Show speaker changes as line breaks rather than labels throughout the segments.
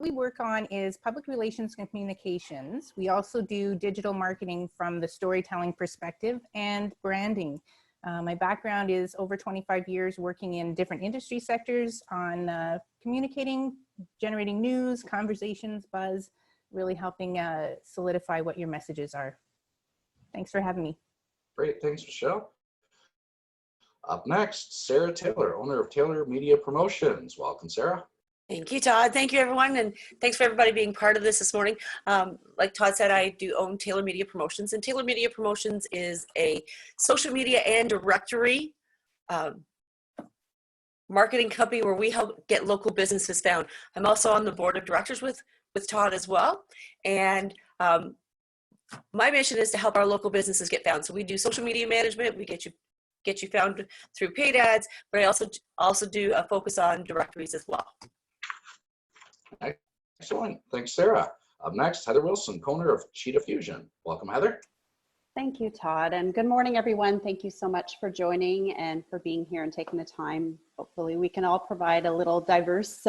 we work on is public relations and communications. We also do digital marketing from the storytelling perspective and branding. My background is over 25 years working in different industry sectors on communicating, generating news, conversations, buzz, really helping solidify what your messages are. Thanks for having me.
Great, thanks, Michelle. Up next, Sarah Taylor, owner of Taylor Media Promotions. Welcome, Sarah.
Thank you, Todd. Thank you, everyone. And thanks for everybody being part of this morning. Like Todd said, I do own Taylor Media Promotions, and Taylor Media Promotions is a social media and directory marketing company where we help get local businesses found. I'm also on the board of directors with Todd as well. And my mission is to help our local businesses get found. So we do social media management. We get you found through paid ads, but I also do a focus on directories as well.
Excellent. Thanks, Sarah. Up next, Heather Wilson, owner of Cheetah Fusion. Welcome, Heather.
Thank you, Todd. And good morning, everyone. Thank you so much for joining and for being here and taking the time. Hopefully we can all provide a little diverse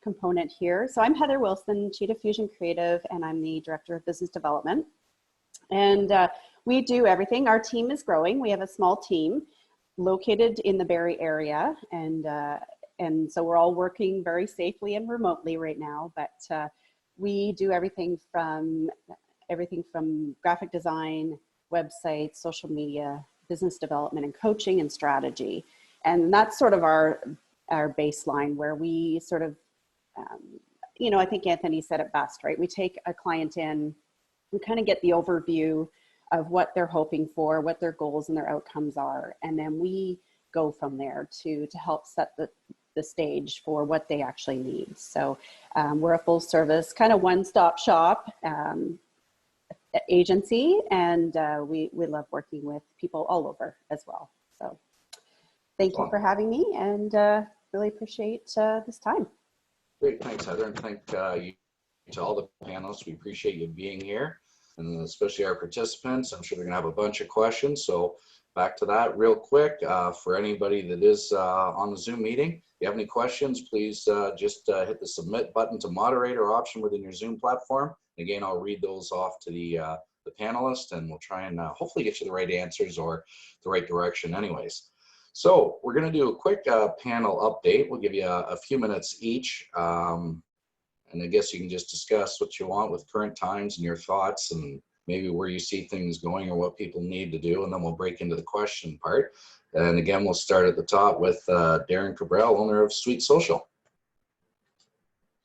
component here. So I'm Heather Wilson, Cheetah Fusion Creative, and I'm the Director of Business Development. And we do everything. Our team is growing. We have a small team located in the Barrie area, and so we're all working very safely and remotely right now, but we do everything from graphic design, websites, social media, business development, and coaching and strategy. And that's sort of our baseline where we sort of, I think Anthony said it best, right? We take a client in, we kind of get the overview of what they're hoping for, what their goals and their outcomes are, and then we go from there to help set the stage for what they actually need. So we're a full service kind of one-stop shop agency, and we love working with people all over as well. So thank you for having me, and really appreciate this time.
Great, thanks, Heather, and thank you to all the panelists. We appreciate you being here, and especially our participants. I'm sure they're gonna have a bunch of questions, so back to that real quick. For anybody that is on the Zoom meeting, if you have any questions, please just hit the submit button to moderator option within your Zoom platform. Again, I'll read those off to the panelists, and we'll try and hopefully get you the right answers or the right direction anyways. So we're gonna do a quick panel update. We'll give you a few minutes each. And I guess you can just discuss what you want with current times and your thoughts and maybe where you see things going or what people need to do, and then we'll break into the question part. And again, we'll start at the top with Darren Cabral, owner of Sweet Social.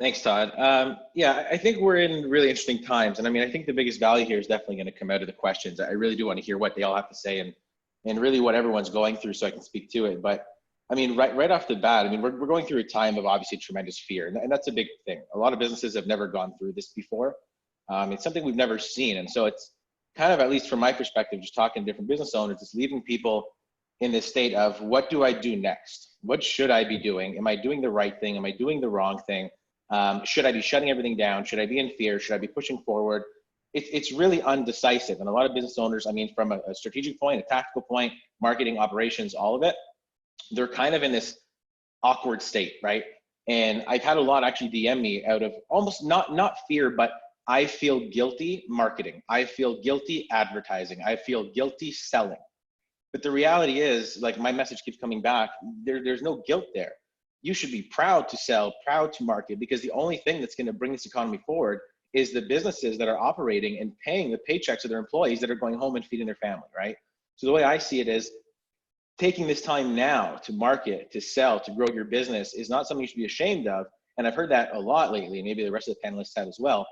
Thanks, Todd. Yeah, I think we're in really interesting times. And I mean, I think the biggest value here is definitely going to come out of the questions. I really do want to hear what they all have to say and really what everyone's going through so I can speak to it. But I mean, right off the bat, I mean, we're going through a time of obviously tremendous fear. And that's a big thing. A lot of businesses have never gone through this before. It's something we've never seen. And so it's kind of, at least from my perspective, just talking to different business owners, it's leaving people in this state of what do I do next? What should I be doing? Am I doing the right thing? Am I doing the wrong thing? Should I be shutting everything down? Should I be in fear? Should I be pushing forward? It's really undecisive. And a lot of business owners, I mean, from a strategic point, a tactical point, marketing, operations, all of it, they're kind of in this awkward state, right? And I've had a lot actually DM me out of almost not fear, but I feel guilty marketing. I feel guilty advertising. I feel guilty selling. But the reality is, like my message keeps coming back, there's no guilt there. You should be proud to sell, proud to market, because the only thing that's going to bring this economy forward is the businesses that are operating and paying the paychecks of their employees that are going home and feeding their family, right? So the way I see it is taking this time now to market, to sell, to grow your business is not something you should be ashamed of. And I've heard that a lot lately, maybe the rest of the panelists have as well.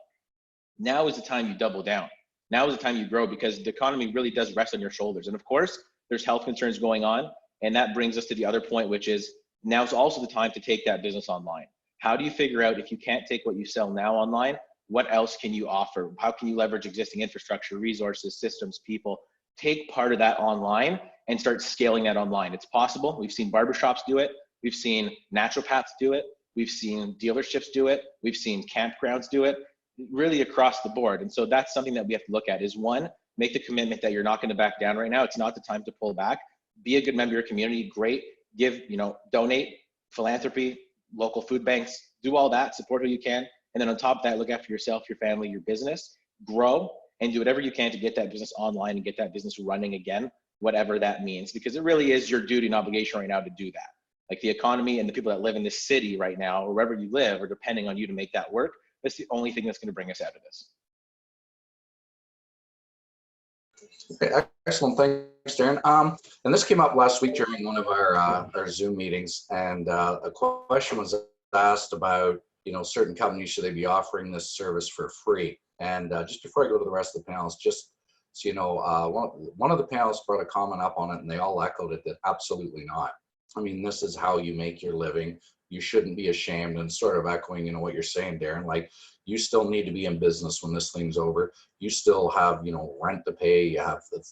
Now is the time you double down. Now is the time you grow, because the economy really does rest on your shoulders. And of course, there's health concerns going on. And that brings us to the other point, which is now's also the time to take that business online. How do you figure out if you can't take what you sell now online, what else can you offer? How can you leverage existing infrastructure, resources, systems, people? Take part of that online and start scaling that online. It's possible. We've seen barbershops do it. We've seen naturopaths do it. We've seen dealerships do it. We've seen campgrounds do it, really across the board. And so that's something that we have to look at is, one, make the commitment that you're not going to back down right now. It's not the time to pull back. Be a good member of your community. Great. Give, donate, philanthropy, local food banks, do all that, support who you can. And then on top of that, look after yourself, your family, your business, grow, and do whatever you can to get that business online and get that business running again, whatever that means, because it really is your duty and obligation right now to do that. Like the economy and the people that live in this city right now, or wherever you live, are depending on you to make that work. That's the only thing that's going to bring us out of this.
Okay, excellent, thanks, Darren. And this came up last week during one of our Zoom meetings, and a question was asked about, you know, certain companies, should they be offering this service for free? And just before I go to the rest of the panels, just so you know, one of the panelists brought a comment up on it, and they all echoed it, that absolutely not. I mean, this is how you make your living. You shouldn't be ashamed, and sort of echoing, you know, what you're saying, Darren, like, you still need to be in business when this thing's over. You still have, you know, rent to pay. You have the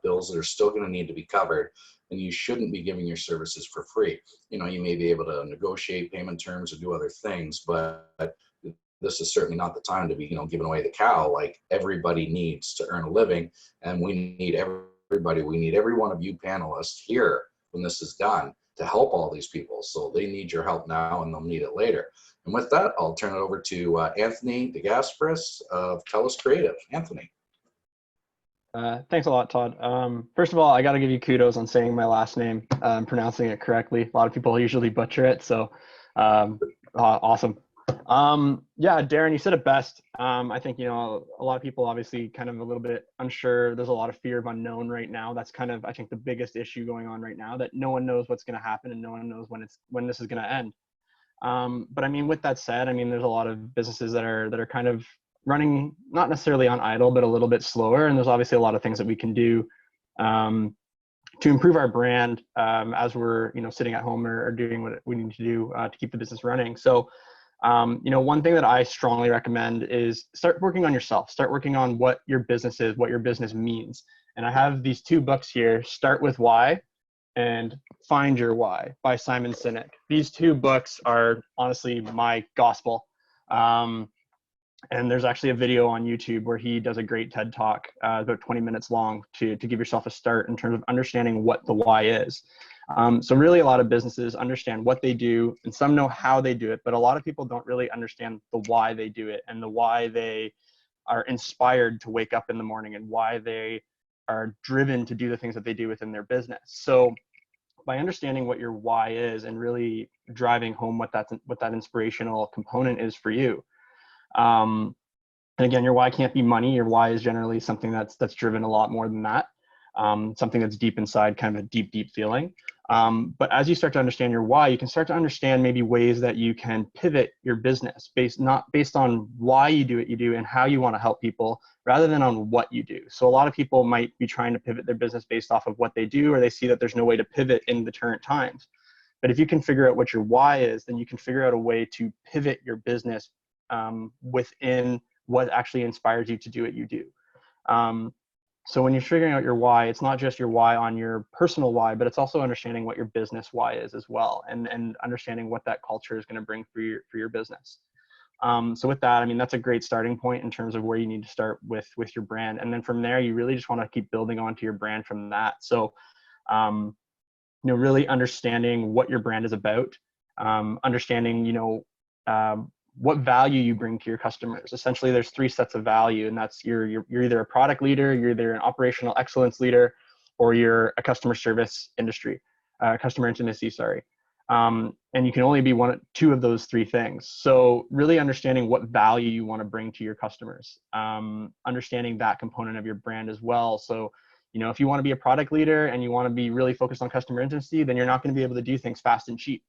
bills that are still going to need to be covered, and you shouldn't be giving your services for free. You know, you may be able to negotiate payment terms or do other things, but this is certainly not the time to be, you know, giving away the cow. Like, everybody needs to earn a living, and we need everybody. We need every one of you panelists here when this is done to help all these people. So they need your help now, and they'll need it later. And with that, I'll turn it over to Anthony DeGasperis of TELUS Creative. Anthony.
Thanks a lot, Todd. First of all, I got to give you kudos on saying my last name, pronouncing it correctly. A lot of people usually butcher it, so awesome. Yeah, Darren, you said it best. I think, you know, a lot of people obviously kind of a little bit unsure. There's a lot of fear of unknown right now. That's kind of, I think, the biggest issue going on right now, that no one knows what's going to happen and no one knows when this is going to end. But I mean, with that said, I mean, there's a lot of businesses that are kind of running, not necessarily on idle, but a little bit slower. And there's obviously a lot of things that we can do to improve our brand as we're, you know, sitting at home or doing what we need to do to keep the business running. So, you know, one thing that I strongly recommend is start working on yourself. Start working on what your business is, what your business means. And I have these two books here, Start With Why and Find Your Why by Simon Sinek. These two books are honestly my gospel. And there's actually a video on YouTube where he does a great TED Talk, about 20 minutes long, to give yourself a start in terms of understanding what the why is. So really a lot of businesses understand what they do, and some know how they do it, but a lot of people don't really understand the why they do it and the why they are inspired to wake up in the morning and why they are driven to do the things that they do within their business. So by understanding what your why is and really driving home what that inspirational component is for you. And again, your why can't be money. Your why is generally something that's driven a lot more than that. Something that's deep inside, kind of a deep feeling. But as you start to understand your why, you can start to understand maybe ways that you can pivot your business not based on why you do what you do and how you want to help people, rather than on what you do. So a lot of people might be trying to pivot their business based off of what they do, or they see that there's no way to pivot in the current times. But if you can figure out what your why is, then you can figure out a way to pivot your business within what actually inspires you to do what you do. So when you're figuring out your why, it's not just your why on your personal why, but it's also understanding what your business why is as well, and understanding what that culture is going to bring for your business. So with that, I mean, that's a great starting point in terms of where you need to start with your brand. And then from there, you really just want to keep building onto your brand from that. So, you know, really understanding what your brand is about, understanding, you know, what value you bring to your customers. Essentially, there's 3 sets of value, and that's you're either a product leader, you're either an operational excellence leader, or you're a customer intimacy, sorry. And you can only be 2 of those 3 things. So really understanding what value you want to bring to your customers, understanding that component of your brand as well. So, you know, if you want to be a product leader and you want to be really focused on customer intimacy, then you're not going to be able to do things fast and cheap.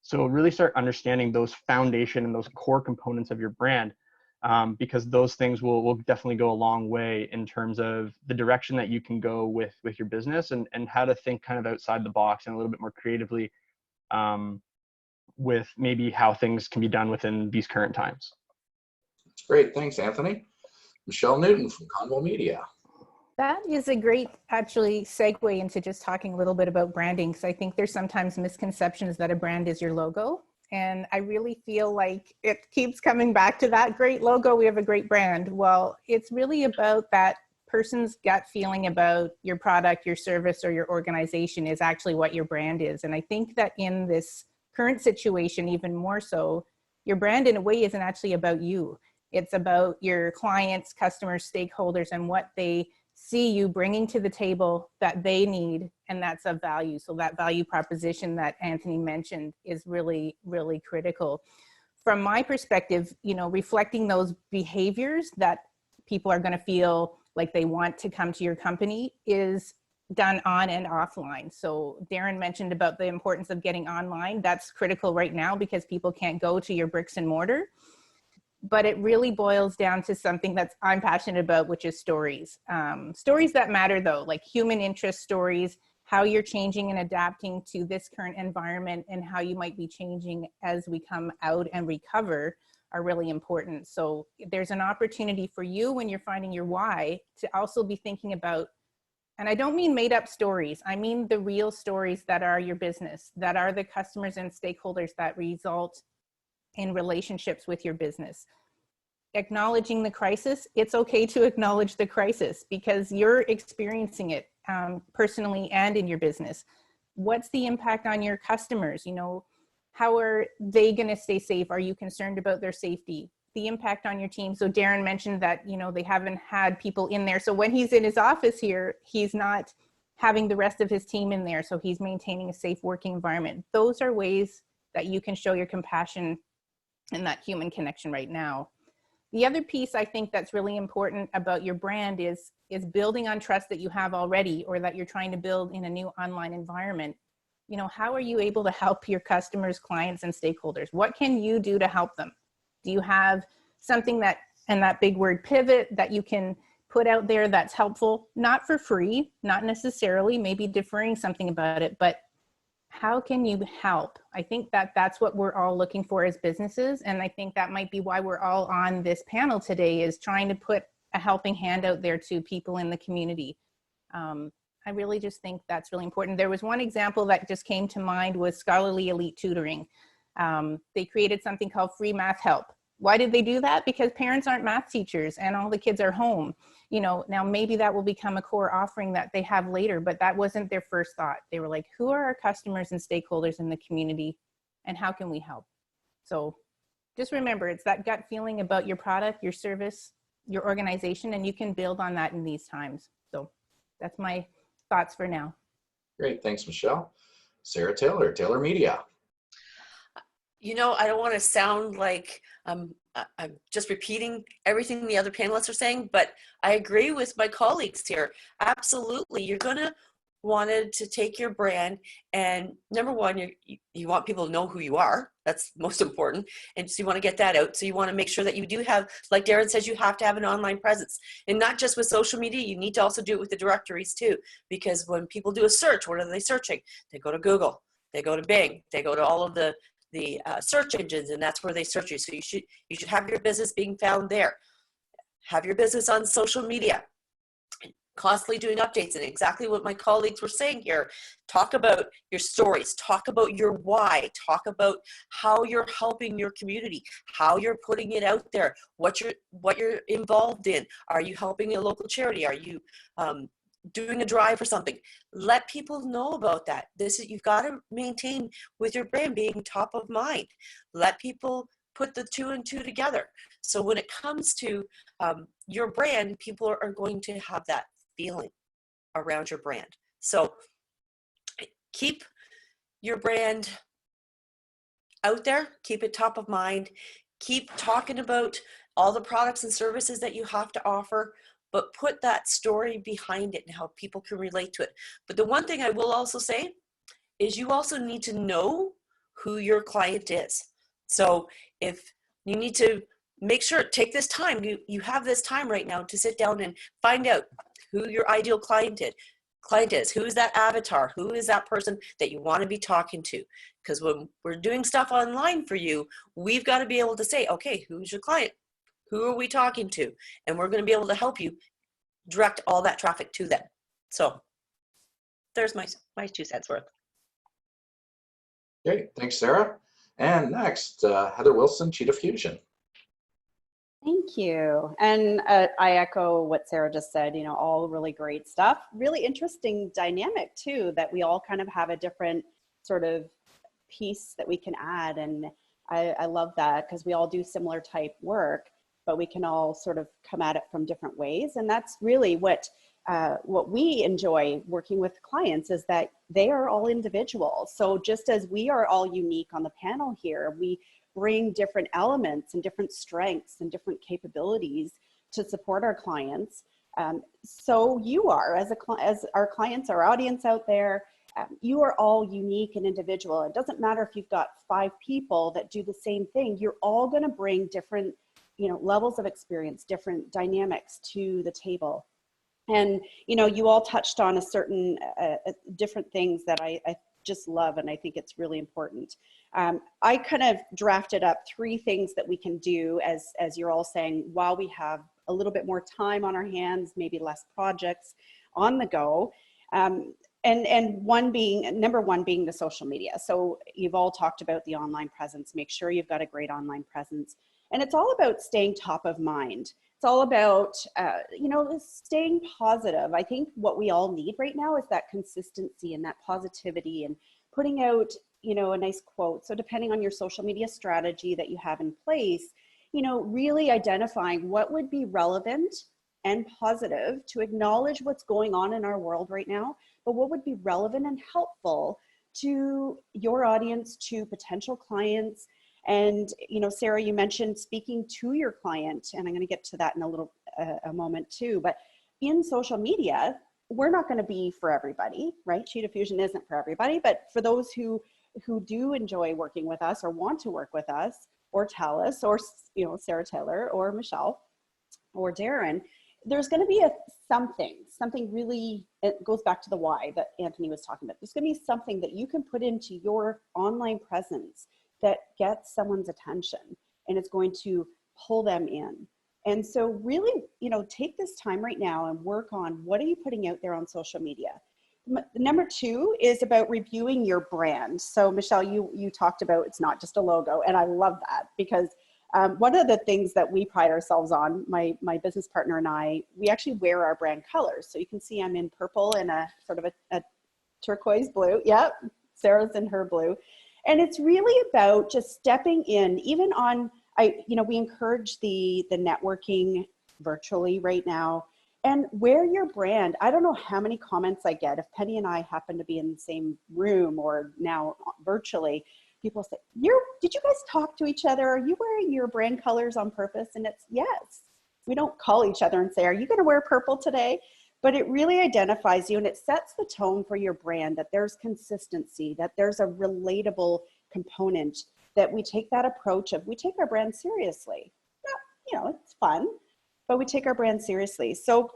So really start understanding those foundation and those core components of your brand, because those things will definitely go a long way in terms of the direction that you can go with your business, and how to think kind of outside the box and a little bit more creatively with maybe how things can be done within these current times.
That's great. Thanks, Anthony. Michelle Newton from Convo Media.
That is a great, actually, segue into just talking a little bit about branding, because I think there's sometimes misconceptions that a brand is your logo. And I really feel like it keeps coming back to that great logo. We have a great brand. Well, it's really about that person's gut feeling about your product, your service, or your organization is actually what your brand is. And I think that in this current situation, even more so, your brand in a way isn't actually about you. It's about your clients, customers, stakeholders, and what they see you bringing to the table that they need, and that's of value. So that value proposition that Anthony mentioned is really, really critical. From my perspective, you know, reflecting those behaviors that people are going to feel like they want to come to your company is done on and offline. So Darren mentioned about the importance of getting online. That's critical right now because people can't go to your bricks and mortar. But it really boils down to something that I'm passionate about, which is stories. Stories that matter though, like human interest stories, how you're changing and adapting to this current environment and how you might be changing as we come out and recover are really important. So there's an opportunity for you when you're finding your why to also be thinking about, and I don't mean made up stories, I mean the real stories that are your business, that are the customers and stakeholders that result in relationships with your business. Acknowledging the crisis, it's okay to acknowledge the crisis because you're experiencing it personally and in your business. What's the impact on your customers? You know, how are they going to stay safe? Are you concerned about their safety? The impact on your team. So Darren mentioned that, you know, they haven't had people in there. So when he's in his office here, he's not having the rest of his team in there. So he's maintaining a safe working environment. Those are ways that you can show your compassion and that human connection right now. The other piece I think that's really important about your brand is building on trust that you have already or that you're trying to build in a new online environment. You know, how are you able to help your customers, clients, and stakeholders? What can you do to help them? Do you have something that, and that big word pivot, that you can put out there that's helpful? Not for free, not necessarily, maybe deferring something about it, but how can you help? I think that that's what we're all looking for as businesses. And I think that might be why we're all on this panel today, is trying to put a helping hand out there to people in the community. I really just think that's really important. There was one example that just came to mind was Scholarly Elite Tutoring. They created something called Free Math Help. Why did they do that? Because parents aren't math teachers and all the kids are home. You know, now maybe that will become a core offering that they have later, but that wasn't their first thought. They were like, who are our customers and stakeholders in the community and how can we help? So just remember, it's that gut feeling about your product, your service, your organization, and you can build on that in these times. So that's my thoughts for now.
Great, thanks, Michelle. Sarah Taylor, Taylor Media.
You know, I don't want to sound like I'm just repeating everything the other panelists are saying, but I agree with my colleagues here. Absolutely. You're going to want to take your brand, and number one, you want people to know who you are. That's most important. And so you want to get that out. So you want to make sure that you do have, like Darren says, you have to have an online presence, and not just with social media. You need to also do it with the directories too, because when people do a search, what are they searching? They go to Google, they go to Bing, they go to all of the search engines, and that's where they search you. So you should have your business being found there. Have your business on social media, constantly doing updates, and exactly what my colleagues were saying here. Talk about your stories, talk about your why, talk about how you're helping your community, how you're putting it out there, what you're involved in. Are you helping a local charity? Are you doing a drive or something? Let people know about that. You've got to maintain with your brand being top of mind. Let people put the two and two together. So when it comes to your brand, people are going to have that feeling around your brand. So keep your brand out there, keep it top of mind, keep talking about all the products and services that you have to offer, but put that story behind it and how people can relate to it. But the one thing I will also say is you also need to know who your client is. So if you need to make sure, take this time, you have this time right now to sit down and find out who your ideal client is. Who is that avatar? Who is that person that you want to be talking to? Because when we're doing stuff online for you, we've got to be able to say, okay, who's your client? Who are we talking to? And we're going to be able to help you direct all that traffic to them. So there's my 2 cents worth.
Great, thanks, Sarah. And next, Heather Wilson, Cheetah Fusion.
Thank you. And I echo what Sarah just said, you know, all really great stuff. Really interesting dynamic too, that we all kind of have a different sort of piece that we can add. And I love that, because we all do similar type work, but we can all sort of come at it from different ways. And that's really what we enjoy working with clients, is that they are all individuals. So just as we are all unique on the panel here, we bring different elements and different strengths and different capabilities to support our clients. So you are, as our clients, our audience out there, you are all unique and individual. It doesn't matter if you've got 5 people that do the same thing. You're all going to bring different, levels of experience, different dynamics to the table. And, you all touched on a certain different things that I just love, and I think it's really important. I kind of drafted up 3 things that we can do, as you're all saying, while we have a little bit more time on our hands, maybe less projects on the go. And number one being the social media. So you've all talked about the online presence. Make sure you've got a great online presence. And it's all about staying top of mind. It's all about, staying positive. I think what we all need right now is that consistency and that positivity, and putting out, a nice quote. So depending on your social media strategy that you have in place, really identifying what would be relevant and positive to acknowledge what's going on in our world right now, but what would be relevant and helpful to your audience, to potential clients. And, Sarah, you mentioned speaking to your client, and I'm going to get to that in a moment too, but in social media, we're not going to be for everybody, right? Cheetah Fusion isn't for everybody, but for those who do enjoy working with us or want to work with us, or Talis, or, Sarah Taylor, or Michelle, or Darren, there's going to be something really, it goes back to the why that Anthony was talking about. There's going to be something that you can put into your online presence that gets someone's attention, and it's going to pull them in. And so really, take this time right now and work on, what are you putting out there on social media? Number 2 is about reviewing your brand. So Michelle, you talked about, it's not just a logo, and I love that, because one of the things that we pride ourselves on, my business partner and I, we actually wear our brand colors. So you can see I'm in purple and a sort of a turquoise blue. Yep, Sarah's in her blue. And it's really about just stepping in, even on, we encourage the virtually virtually right now, and wear your brand. I don't know how many comments I get if Penny and I happen to be in the same room or now virtually. People say, did you guys talk to each other? Are you wearing your brand colors on purpose? And it's yes. We don't call each other and say, are you going to wear purple today? But it really identifies you, and it sets the tone for your brand, that there's consistency, that there's a relatable component, that we take that approach of, we take our brand seriously. It's fun, but we take our brand seriously. So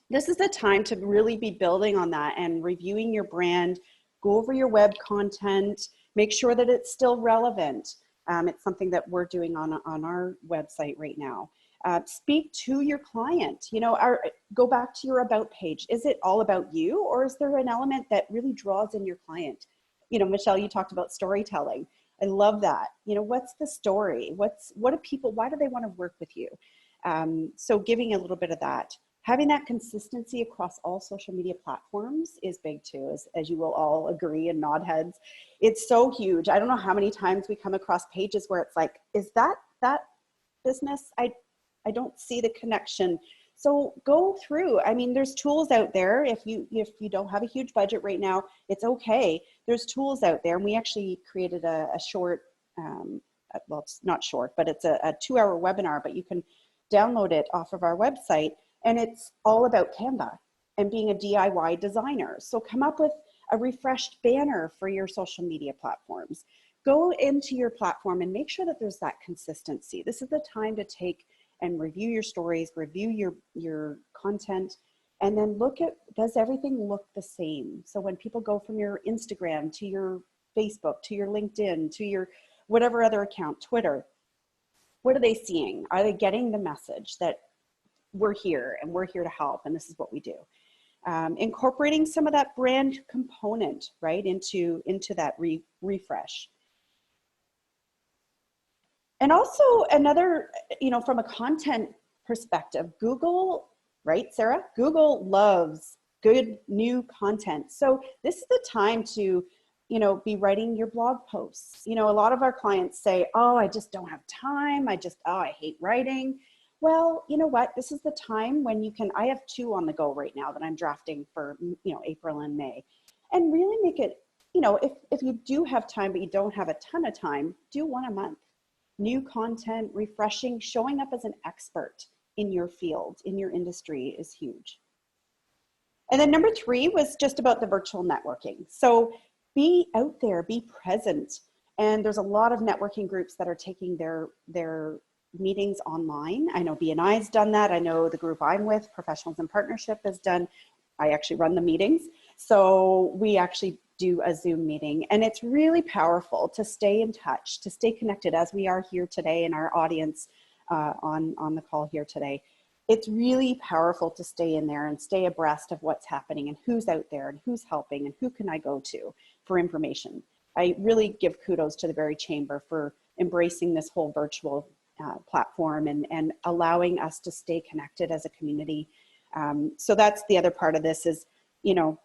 this is the time to really be building on that and reviewing your brand. Go over your web content, make sure that it's still relevant. It's something that we're doing on our website right now. Speak to your client, go back to your about page. Is it all about you, or is there an element that really draws in your client? Michelle, you talked about storytelling. I love that. What's the story? why do they want to work with you? So giving a little bit of that. Having that consistency across all social media platforms is big too, as you will all agree and nod heads. It's so huge. I don't know how many times we come across pages where it's like, is that business? I don't see the connection. So go through. There's tools out there. If you don't have a huge budget right now, it's okay. There's tools out there. And we actually created a short, well, it's not short, but it's a 2-hour webinar, but you can download it off of our website. And it's all about Canva and being a DIY designer. So come up with a refreshed banner for your social media platforms. Go into your platform and make sure that there's that consistency. This is the time to take and review your stories, review your content, and then look at, does everything look the same? So when people go from your Instagram to your Facebook, to your LinkedIn, to your whatever other account, Twitter, what are they seeing? Are they getting the message that we're here and we're here to help, and this is what we do? Incorporating some of that brand component, right, into that refresh. And also another, from a content perspective, Google, right, Sarah? Google loves good new content. So this is the time to you know, be writing your blog posts. You know, a lot of our clients say, oh, I just don't have time. Oh, I hate writing. Well, you know what? This is the time when you can, I have 2 on the go right now that I'm drafting for, you know, April and May, and really make it, you know, if you do have time, but you don't have a ton of time, do 1 a month. New content, refreshing, showing up as an expert in your field, in your industry is huge. And then number 3 was just about the virtual networking. So be out there, be present. And there's a lot of networking groups that are taking their meetings online. I know BNI's done that. I know the group I'm with, Professionals in Partnership, has done. I actually run the meetings. So we actually do a Zoom meeting, and it's really powerful to stay in touch, to stay connected as we are here today in our audience on the call here today. It's really powerful to stay in there and stay abreast of what's happening and who's out there and who's helping and who can I go to for information. I really give kudos to the Barrie Chamber for embracing this whole virtual platform and allowing us to stay connected as a community. So that's the other part of this is, you know,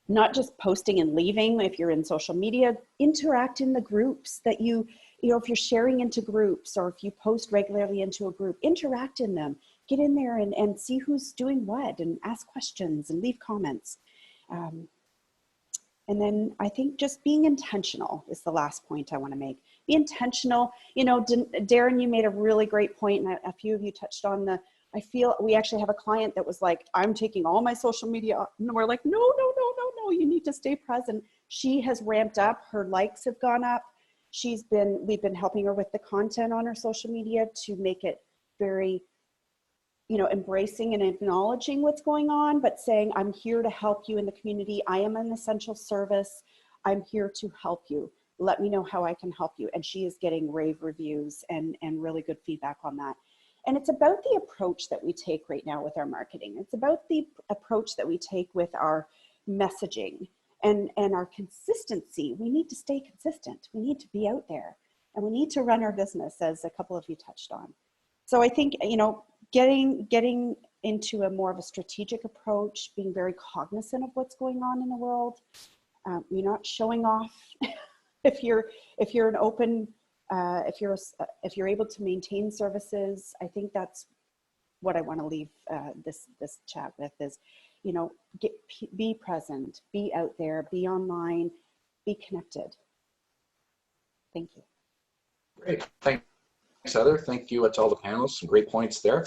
not just posting and leaving. If you're in social media, interact in the groups that you know, if you're sharing into groups or if you post regularly into a group, interact in them, get in there and see who's doing what and ask questions and leave comments. And then I think just being intentional is the last point I want to make. Be intentional. You know, Darren, you made a really great point, and a few of you touched on I feel we actually have a client that was like, I'm taking all my social media off. And we're like, no, you need to stay present. She has ramped up. Her likes have gone up. We've been helping her with the content on her social media to make it very, you know, embracing and acknowledging what's going on, but saying, I'm here to help you in the community. I am an essential service. I'm here to help you. Let me know how I can help you. And she is getting rave reviews and really good feedback on that. And it's about the approach that we take right now with our marketing. It's about the approach that we take with our messaging and our consistency. We need to stay consistent. We need to be out there and we need to run our business, as a couple of you touched on. So I think, you know, getting into a more of a strategic approach, being very cognizant of what's going on in the world. You're not showing off. if you're an open, if you're able to maintain services, I think that's what I want to leave this chat with is, you know, be present, be out there, be online, be connected. Thank you.
Great. Thanks, Heather. Thank you to all the panelists. Some great points there.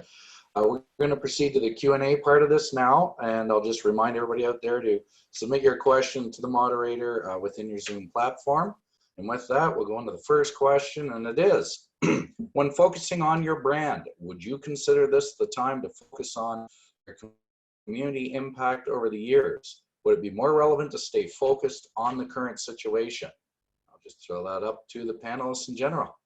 We're going to proceed to the Q&A part of this now, and I'll just remind everybody out there to submit your question to the moderator within your Zoom platform. And with that, we'll go into the first question, and it is, when focusing on your brand, would you consider this the time to focus on your community impact over the years? Would it be more relevant to stay focused on the current situation? I'll just throw that up to the panelists in general.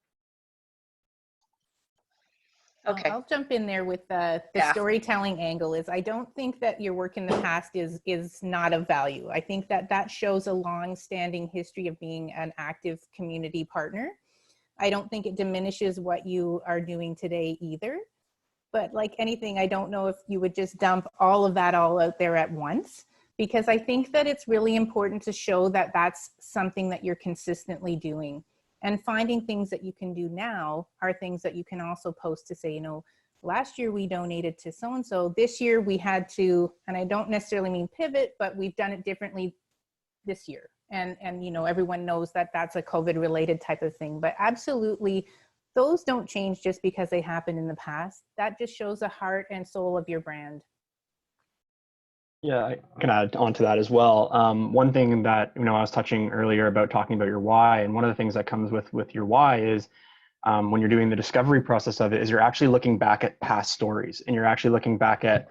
Okay.
I'll jump in there with the storytelling angle. Is I don't think that your work in the past is not of value. I think that shows a long-standing history of being an active community partner. I don't think it diminishes what you are doing today either. But like anything, I don't know if you would just dump all of that all out there at once, because I think that it's really important to show that that's something that you're consistently doing. And finding things that you can do now are things that you can also post to say, you know, last year we donated to so-and-so. This year we had to, and I don't necessarily mean pivot, but we've done it differently this year. And you know, everyone knows that that's a COVID related type of thing, but absolutely those don't change just because they happened in the past. That just shows the heart and soul of your brand.
Yeah, I can add on to that as well. One thing that, you know, I was touching earlier about talking about your why, and one of the things that comes with your why is when you're doing the discovery process of it is you're actually looking back at past stories, and you're actually looking back at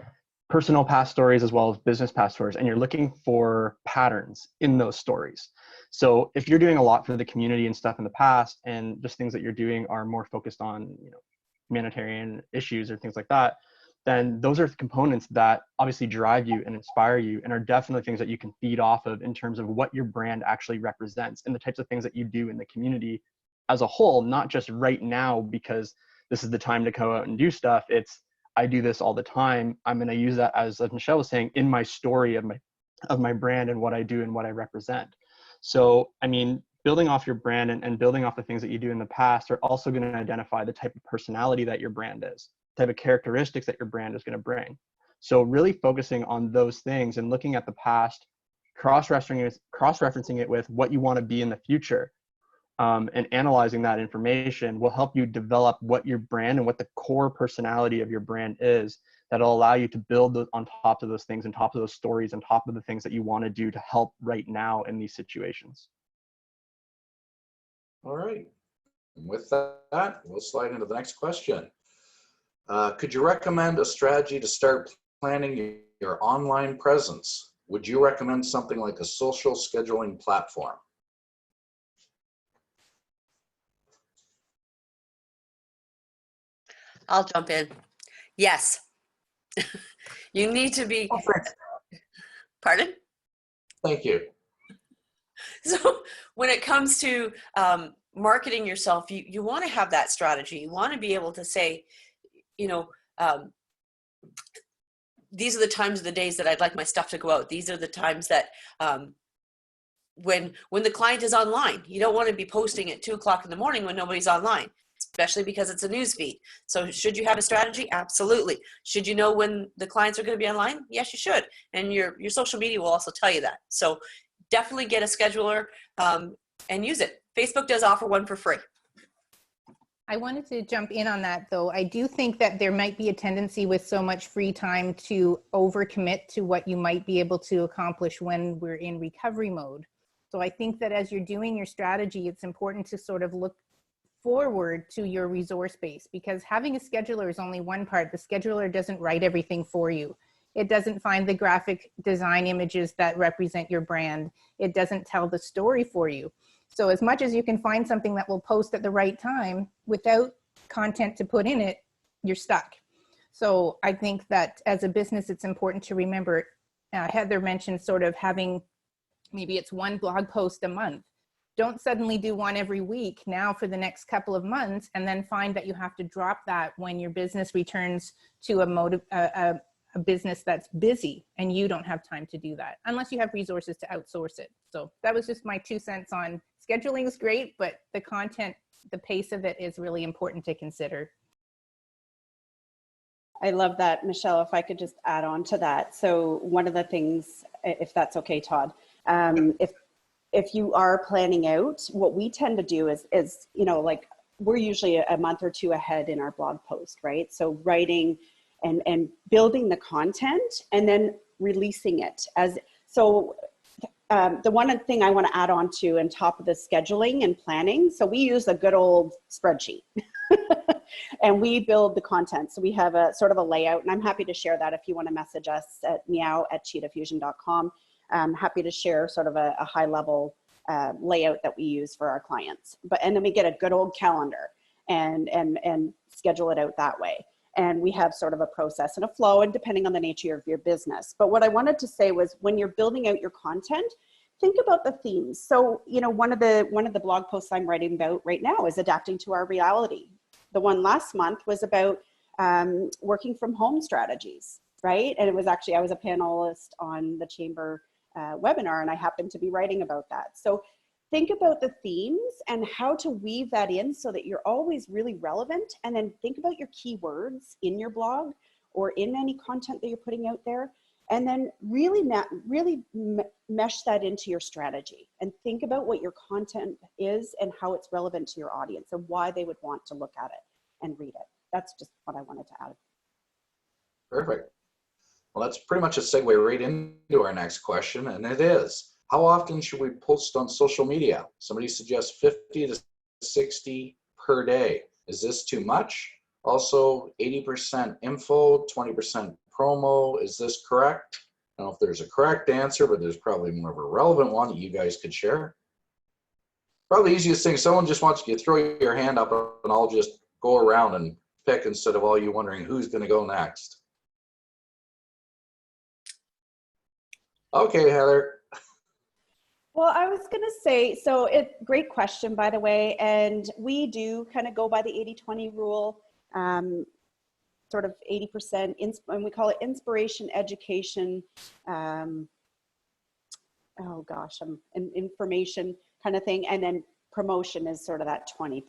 personal past stories as well as business past stories, and you're looking for patterns in those stories. So if you're doing a lot for the community and stuff in the past, and just things that you're doing are more focused on, you know, humanitarian issues or things like that, then those are components that obviously drive you and inspire you and are definitely things that you can feed off of in terms of what your brand actually represents and the types of things that you do in the community as a whole, not just right now because this is the time to go out and do stuff. It's, I do this all the time. I'm going to use that as Michelle was saying, in my story of my brand and what I do and what I represent. So, I mean, building off your brand and building off the things that you do in the past are also going to identify the type of personality that your brand is, type of characteristics that your brand is going to bring. So really focusing on those things and looking at the past, cross-referencing it with what you want to be in the future, and analyzing that information will help you develop what your brand and what the core personality of your brand is. That'll allow you to build on top of those things, on top of those stories, on top of the things that you want to do to help right now in these situations.
All right. And with that, we'll slide into the next question. Could you recommend a strategy to start planning your online presence? Would you recommend something like a social scheduling platform?
I'll jump in. Yes. You need to be,
Oh, thanks.
pardon?
Thank you.
So when it comes to marketing yourself, you want to have that strategy. You want to be able to say, you know, these are the times of the days that I'd like my stuff to go out. These are the times that when the client is online, you don't want to be posting at 2 o'clock in the morning when nobody's online, especially because it's a news feed. So should you have a strategy? Absolutely. Should you know when the clients are going to be online? Yes, you should. And your social media will also tell you that. So definitely get a scheduler and use it. Facebook does offer one for free.
I wanted to jump in on that, though. I do think that there might be a tendency with so much free time to overcommit to what you might be able to accomplish when we're in recovery mode. So I think that as you're doing your strategy, it's important to sort of look forward to your resource base, because having a scheduler is only one part. The scheduler doesn't write everything for you. It doesn't find the graphic design images that represent your brand. It doesn't tell the story for you. So as much as you can find something that will post at the right time, without content to put in it, you're stuck. So I think that as a business, it's important to remember, Heather mentioned sort of having, maybe it's one blog post a month. Don't suddenly do one every week now for the next couple of months, and then find that you have to drop that when your business returns to a business that's busy and you don't have time to do that, unless you have resources to outsource it. So that was just my 2 cents on scheduling is great, but the content, the pace of it is really important to consider.
I love that, Michelle. If I could just add on to that. So one of the things, if that's okay, Todd, if you are planning out, what we tend to do is, you know, like we're usually a month or two ahead in our blog post, right? So writing and building the content and then releasing it as, so the one thing I want to add on to on top of the scheduling and planning. So we use a good old spreadsheet and we build the content. So we have a sort of a layout, and I'm happy to share that if you want to message us at meow@cheetahfusion.com. I'm happy to share sort of a high level layout that we use for our clients. And then we get a good old calendar and schedule it out that way. And we have sort of a process and a flow, and depending on the nature of your business. But what I wanted to say was, when you're building out your content, think about the themes. So, you know, one of the blog posts I'm writing about right now is adapting to our reality. The one last month was about working from home strategies, right? And it was actually, I was a panelist on the Chamber webinar, and I happened to be writing about that. So think about the themes and how to weave that in so that you're always really relevant. And then think about your keywords in your blog or in any content that you're putting out there. And then really mesh that into your strategy and think about what your content is and how it's relevant to your audience and why they would want to look at it and read it. That's just what I wanted to add.
Perfect. Well, that's pretty much a segue right into our next question, and it is, how often should we post on social media? Somebody suggests 50 to 60 per day. Is this too much? Also, 80% info, 20% promo. Is this correct? I don't know if there's a correct answer, but there's probably more of a relevant one that you guys could share. Probably the easiest thing, someone just wants you to throw your hand up and I'll just go around and pick instead of all you wondering who's going to go next. Okay, Heather.
Well, I was going to say, so great question, by the way, and we do kind of go by the 80-20 rule, sort of 80%, and we call it inspiration, education, oh gosh, information kind of thing. And then promotion is sort of that 20%.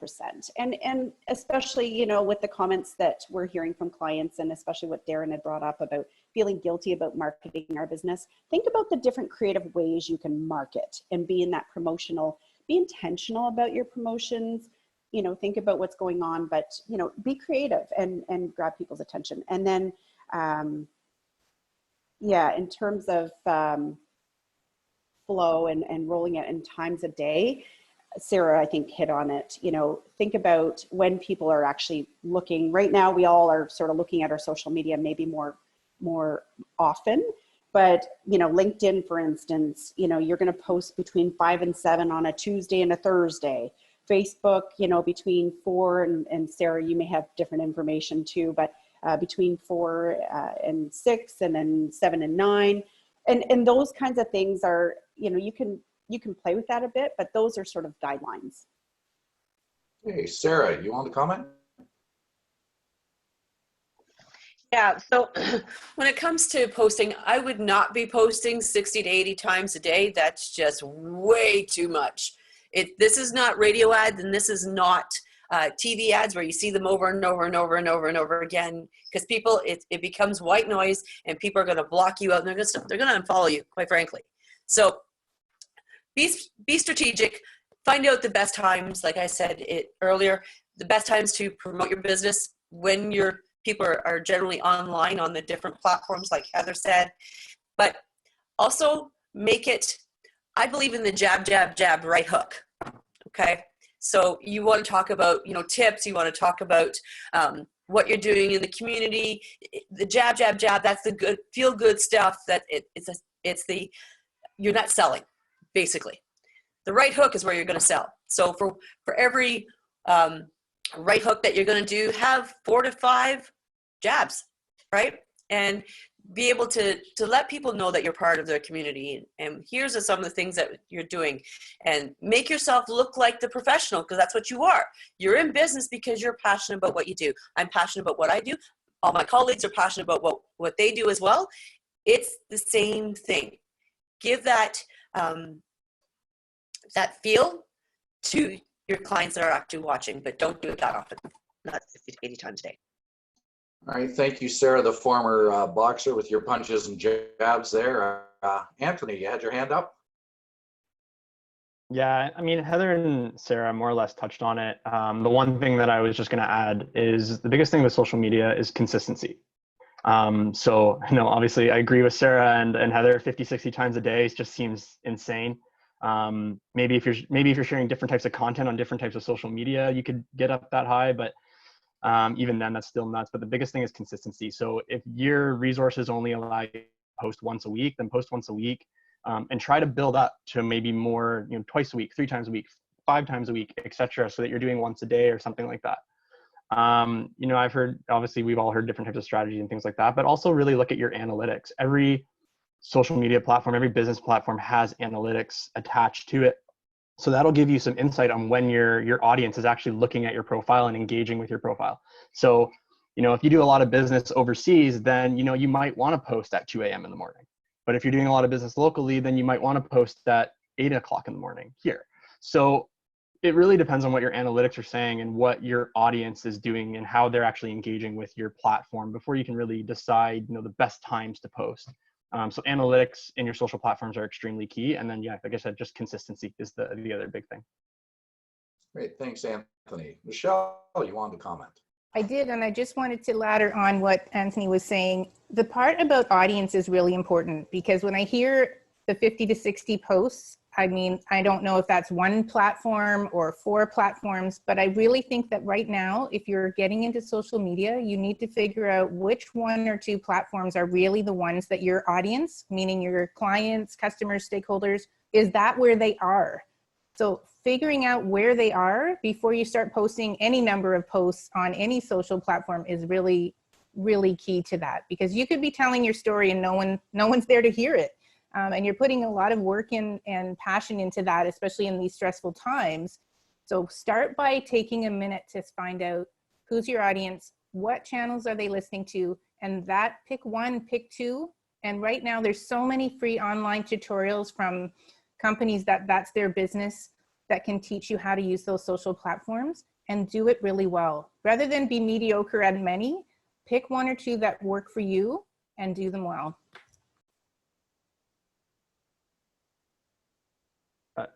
And especially, you know, with the comments that we're hearing from clients, and especially what Darren had brought up about feeling guilty about marketing our business, think about the different creative ways you can market and be in that promotional, be intentional about your promotions, you know, think about what's going on, but, you know, be creative and grab people's attention. And then, yeah, in terms of flow and rolling it in times of day, Sarah, I think, hit on it. You know, think about when people are actually looking. Right now, we all are sort of looking at our social media maybe more often. But, you know, LinkedIn, for instance, you know, you're going to post between 5 and 7 on a Tuesday and a Thursday. Facebook, you know, between 4 and Sarah, you may have different information too, but between 4 and 6, and then 7 and 9. And those kinds of things are, you know, you can play with that a bit, but those are sort of guidelines.
Hey, Sarah, you want to comment?
Yeah, so when it comes to posting, I would not be posting 60 to 80 times a day. That's just way too much. This is not radio ads, and this is not TV ads where you see them over and over and over and over and over again, because people, it becomes white noise, and people are going to block you out, and they're going to unfollow you, quite frankly. So be strategic. Find out the best times, like I said earlier, the best times to promote your business when your people are generally online on the different platforms, like Heather said. But also make it, I believe in the jab, jab, jab, right hook. Okay. So you want to talk about, you know, tips. You want to talk about what you're doing in the community. The jab, jab, jab. That's the good, feel good stuff. That you're not selling, basically. The right hook is where you're going to sell. So for every right hook that you're going to do, have 4 to 5 jabs, right? And be able to let people know that you're part of their community. And here's some of the things that you're doing, and make yourself look like the professional, because that's what you are. You're in business because you're passionate about what you do. I'm passionate about what I do. All my colleagues are passionate about what they do as well. It's the same thing. Give that that feel to your clients that are actually watching, but don't do it that often, not 50 to 80 times a day.
All right, thank you, Sarah, the former boxer, with your punches and jabs there. Anthony, you had your hand up?
Yeah, I mean, Heather and Sarah more or less touched on it. The one thing that I was just going to add is the biggest thing with social media is consistency. So, you know, obviously I agree with Sarah and Heather, 50, 60 times a day just seems insane. Maybe if you're sharing different types of content on different types of social media, you could get up that high, but even then that's still nuts. But the biggest thing is consistency. So if your resources only allow you to post once a week, then post once a week, and try to build up to maybe more, you know, twice a week, 3 times a week, 5 times a week, etc., so that you're doing once a day or something like that. You know, I've heard, obviously we've all heard different types of strategy and things like that, but also really look at your analytics. Every social media platform, every business platform has analytics attached to it. So that'll give you some insight on when your audience is actually looking at your profile and engaging with your profile. So, you know, if you do a lot of business overseas, then, you know, you might want to post at 2 a.m. in the morning. But if you're doing a lot of business locally, then you might want to post at 8 o'clock in the morning here. So it really depends on what your analytics are saying and what your audience is doing and how they're actually engaging with your platform before you can really decide, you know, the best times to post. So analytics in your social platforms are extremely key. And then, yeah, like I said, just consistency is the other big thing.
Great, thanks, Anthony. Michelle, you wanted to comment?
I did, and I just wanted to ladder on what Anthony was saying. The part about audience is really important, because when I hear the 50 to 60 posts, I mean, I don't know if that's 1 platform or 4 platforms, but I really think that right now, if you're getting into social media, you need to figure out which 1 or 2 platforms are really the ones that your audience, meaning your clients, customers, stakeholders, is that where they are? So figuring out where they are before you start posting any number of posts on any social platform is really, really key to that, because you could be telling your story and no one's there to hear it. And you're putting a lot of work in and passion into that, especially in these stressful times. So start by taking a minute to find out who's your audience, what channels are they listening to, and that pick 1, pick 2, And right now there's so many free online tutorials from companies that's their business that can teach you how to use those social platforms and do it really well. Rather than be mediocre at many, pick one or two that work for you and do them well.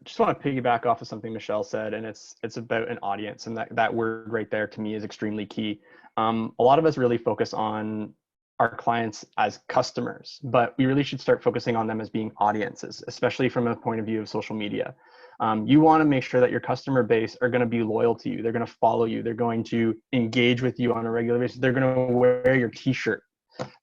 Just want to piggyback off of something Michelle said, and it's about an audience, and that word right there to me is extremely key. A lot of us really focus on our clients as customers, but we really should start focusing on them as being audiences, especially from a point of view of social media. You want to make sure that your customer base are going to be loyal to you. They're going to follow you. They're going to engage with you on a regular basis. They're going to wear your t-shirt.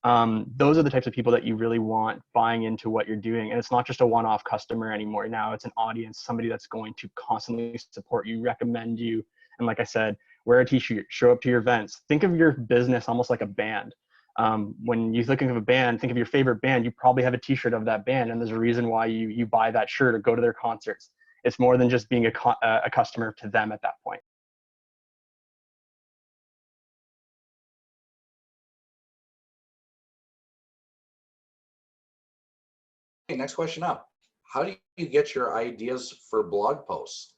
Those are the types of people that you really want buying into what you're doing. And it's not just a one-off customer anymore. Now it's an audience, somebody that's going to constantly support you, recommend you. And like I said, wear a t-shirt, show up to your events. Think of your business almost like a band. When you think of a band, think of your favorite band, you probably have a t-shirt of that band. And there's a reason why you buy that shirt or go to their concerts. It's more than just being a customer to them at that point.
Okay, next question up. How do you get your ideas for blog posts?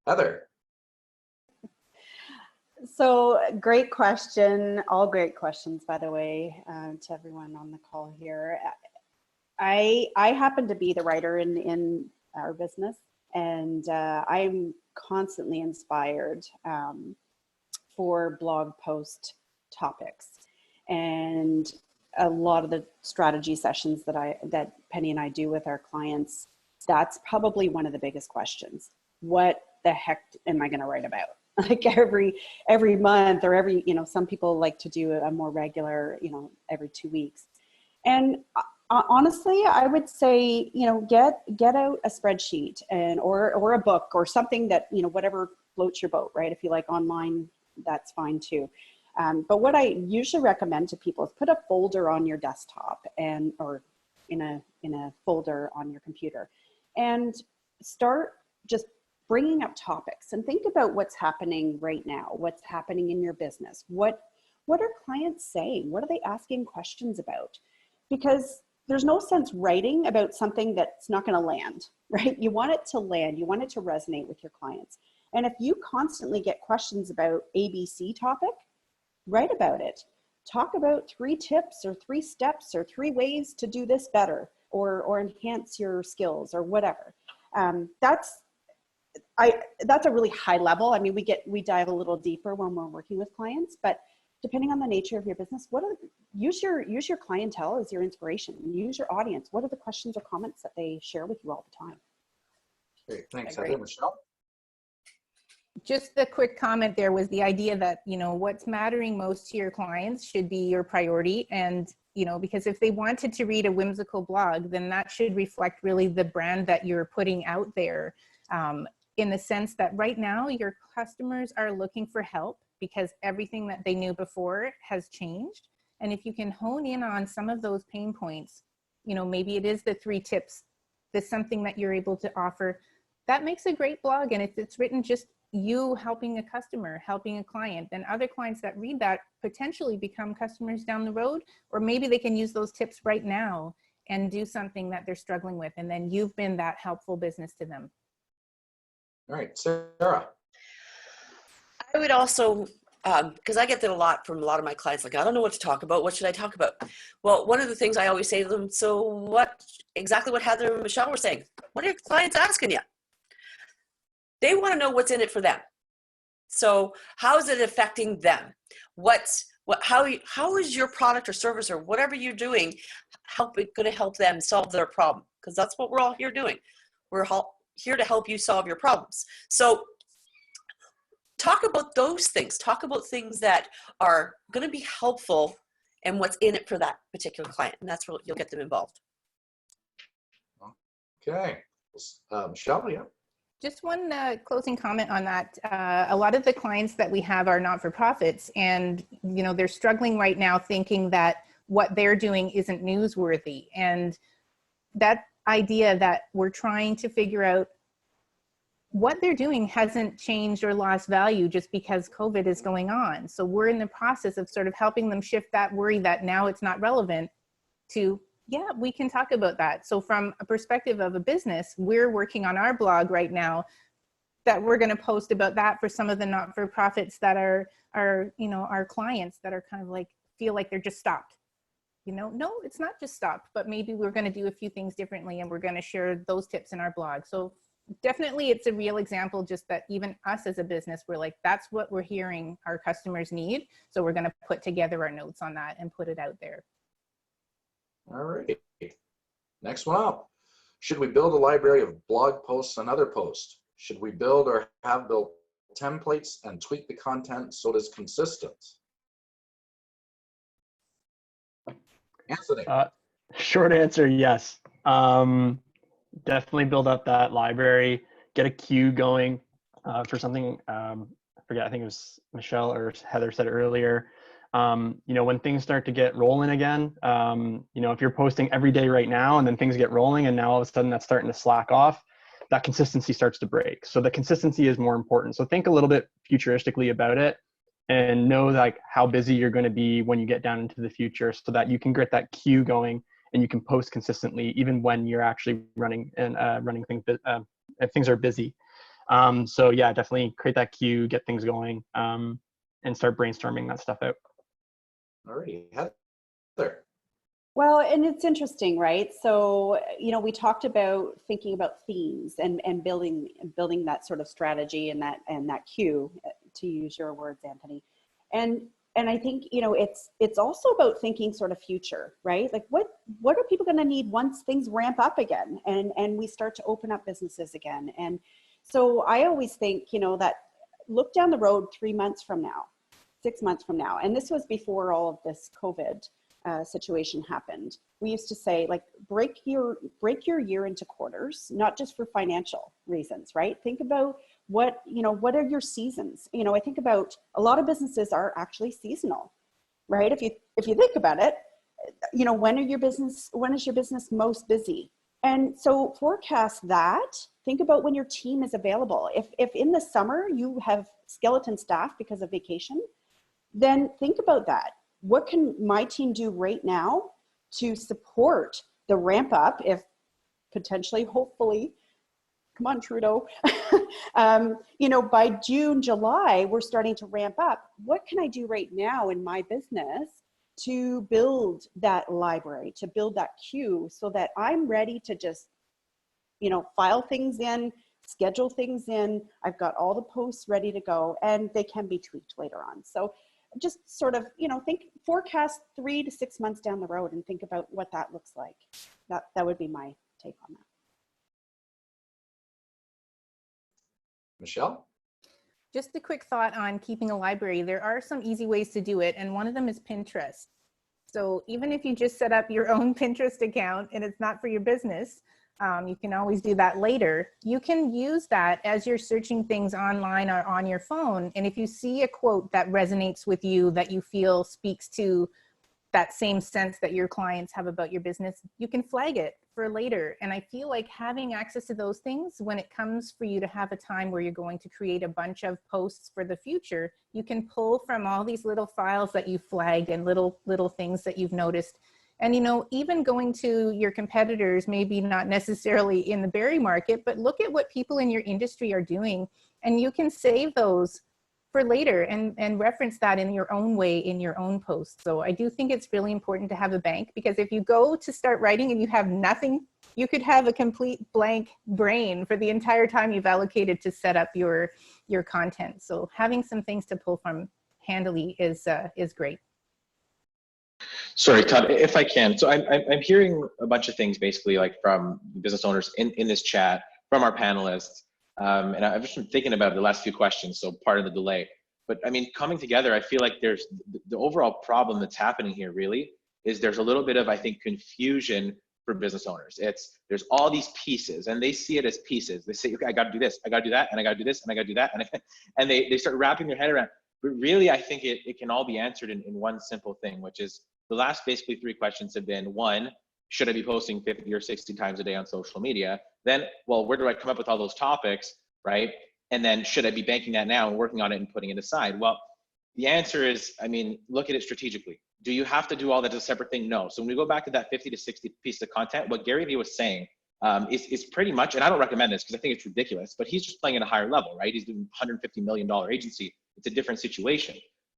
Heather.
So great question. All great questions, by the way, to everyone on the call here. I happen to be the writer in our business, and I'm constantly inspired for blog post topics. And a lot of the strategy sessions that Penny and I do with our clients, that's probably one of the biggest questions. What the heck am I going to write about? Like every month, or every, some people like to do a more regular, every 2 weeks. And honestly, I would say, get out a spreadsheet or a book or something that, whatever floats your boat, right? If you like online, that's fine too. But what I usually recommend to people is put a folder on your desktop or in a folder on your computer, and start just bringing up topics and think about what's happening right now, what's happening in your business. What are clients saying? What are they asking questions about? Because there's no sense writing about something that's not going to land, right? You want it to land. You want it to resonate with your clients. And if you constantly get questions about ABC topic, write about it. Talk about 3 tips or 3 steps or 3 ways to do this better or enhance your skills or whatever. That's a really high level. I mean, we dive a little deeper when we're working with clients, but depending on the nature of your business, use your clientele as your inspiration. Use your audience. What are the questions or comments that they share with you all the time?
Great, thanks, Heather. Michelle?
Just a quick comment there was the idea that, what's mattering most to your clients should be your priority. And, because if they wanted to read a whimsical blog, then that should reflect really the brand that you're putting out there. In the sense that right now your customers are looking for help because everything that they knew before has changed. And if you can hone in on some of those pain points, maybe it is the 3 tips, there's something that you're able to offer, that makes a great blog. And if it's written just you helping a customer, helping a client, then other clients that read that potentially become customers down the road, or maybe they can use those tips right now and do something that they're struggling with. And then you've been that helpful business to them.
All right, Sarah.
I would also, because I get that a lot from a lot of my clients, like, I don't know what to talk about. What should I talk about? Well, one of the things I always say to them, so exactly what Heather and Michelle were saying, what are your clients asking you? They want to know what's in it for them. So how is it affecting them? How is your product or service or whatever you're doing going to help them solve their problem? Because that's what we're all here doing. We're all here to help you solve your problems. So talk about those things. Talk about things that are going to be helpful and what's in it for that particular client. And that's where you'll get them involved.
Okay. Michelle, yeah.
Just one closing comment on that. A lot of the clients that we have are not-for-profits, and they're struggling right now thinking that what they're doing isn't newsworthy. And that idea that we're trying to figure out what they're doing hasn't changed or lost value just because COVID is going on. So we're in the process of sort of helping them shift that worry that now it's not relevant to, yeah, we can talk about that. So from a perspective of a business, we're working on our blog right now that we're going to post about that for some of the not-for-profits that are, you know, our clients that are kind of like, feel like they're just stopped. You know, no, it's not just stopped, but maybe we're going to do a few things differently and we're going to share those tips in our blog. So definitely it's a real example, just that even us as a business, we're like, that's what we're hearing our customers need. So we're going to put together our notes on that and put it out there.
All right. Next one up. Should we build a library of blog posts and other posts? Should we build or have built templates and tweak the content so it is consistent? Anthony.
Short answer, yes. Definitely build up that library, get a queue going for something. I forget, I think it was Michelle or Heather said it earlier. You know, when things start to get rolling again, you know, if you're posting every day right now and then things get rolling and now all of a sudden that's starting to slack off, that consistency starts to break. So the consistency is more important. So think a little bit futuristically about it and know like how busy you're going to be when you get down into the future so that you can get that queue going and you can post consistently even when you're actually running and running things if things are busy. So yeah, definitely create that queue, get things going, and start brainstorming that stuff out.
Alrighty, Heather.
Well, and it's interesting, right? So, you know, we talked about thinking about themes and building that sort of strategy and that queue, to use your words, Anthony. And I think, you know, it's also about thinking sort of future, right? Like what are people going to need once things ramp up again and we start to open up businesses again? And so I always think, you know, that look down the road 3 months from now, 6 months from now. And this was before all of this COVID situation happened. We used to say, like, break your year into quarters, not just for financial reasons, right? Think about what are your seasons? You know, I think about a lot of businesses are actually seasonal, right? If you think about it, you know, when is your business most busy? And so forecast that. Think about when your team is available. If in the summer you have skeleton staff because of vacation, then think about that. What can my team do right now to support the ramp up if potentially, hopefully, come on, Trudeau, you know, by June, July, we're starting to ramp up. What can I do right now in my business to build that library, to build that queue so that I'm ready to just, you know, file things in, schedule things in. I've got all the posts ready to go and they can be tweaked later on. So just sort of, you know, forecast 3 to 6 months down the road and think about what that looks like. That would be my take on that.
Michelle?
Just a quick thought on keeping a library. There are some easy ways to do it, and one of them is Pinterest. So even if you just set up your own Pinterest account and it's not for your business, you can always do that later. You can use that as you're searching things online or on your phone. And if you see a quote that resonates with you, that you feel speaks to that same sense that your clients have about your business, you can flag it for later. And I feel like having access to those things, when it comes for you to have a time where you're going to create a bunch of posts for the future, you can pull from all these little files that you flagged and little things that you've noticed. And, you know, even going to your competitors, maybe not necessarily in the Barrie market, but look at what people in your industry are doing, and you can save those for later and reference that in your own way in your own post. So I do think it's really important to have a bank, because if you go to start writing and you have nothing, you could have a complete blank brain for the entire time you've allocated to set up your content. So having some things to pull from handily is great.
Sorry, Todd, if I can. So I'm hearing a bunch of things basically like from business owners in this chat, from our panelists. And I've just been thinking about the last few questions, so part of the delay. But I mean, coming together, I feel like there's the overall problem that's happening here really is there's a little bit of, I think, confusion for business owners. There's all these pieces and they see it as pieces. They say, okay, I got to do this, I got to do that, and I got to do this, and I got to do that. And they start wrapping their head around. But really, I think it can all be answered in one simple thing, which is the last basically 3 questions have been: 1, should I be posting 50 or 60 times a day on social media? Then, well, where do I come up with all those topics? right? And then should I be banking that now and working on it and putting it aside? Well, the answer is, I mean, look at it strategically. Do you have to do all that as a separate thing? No. So when we go back to that 50 to 60 piece of content, what Gary Vee was saying is pretty much, and I don't recommend this because I think it's ridiculous, but he's just playing at a higher level, right? He's doing $150 million agency. It's a different situation.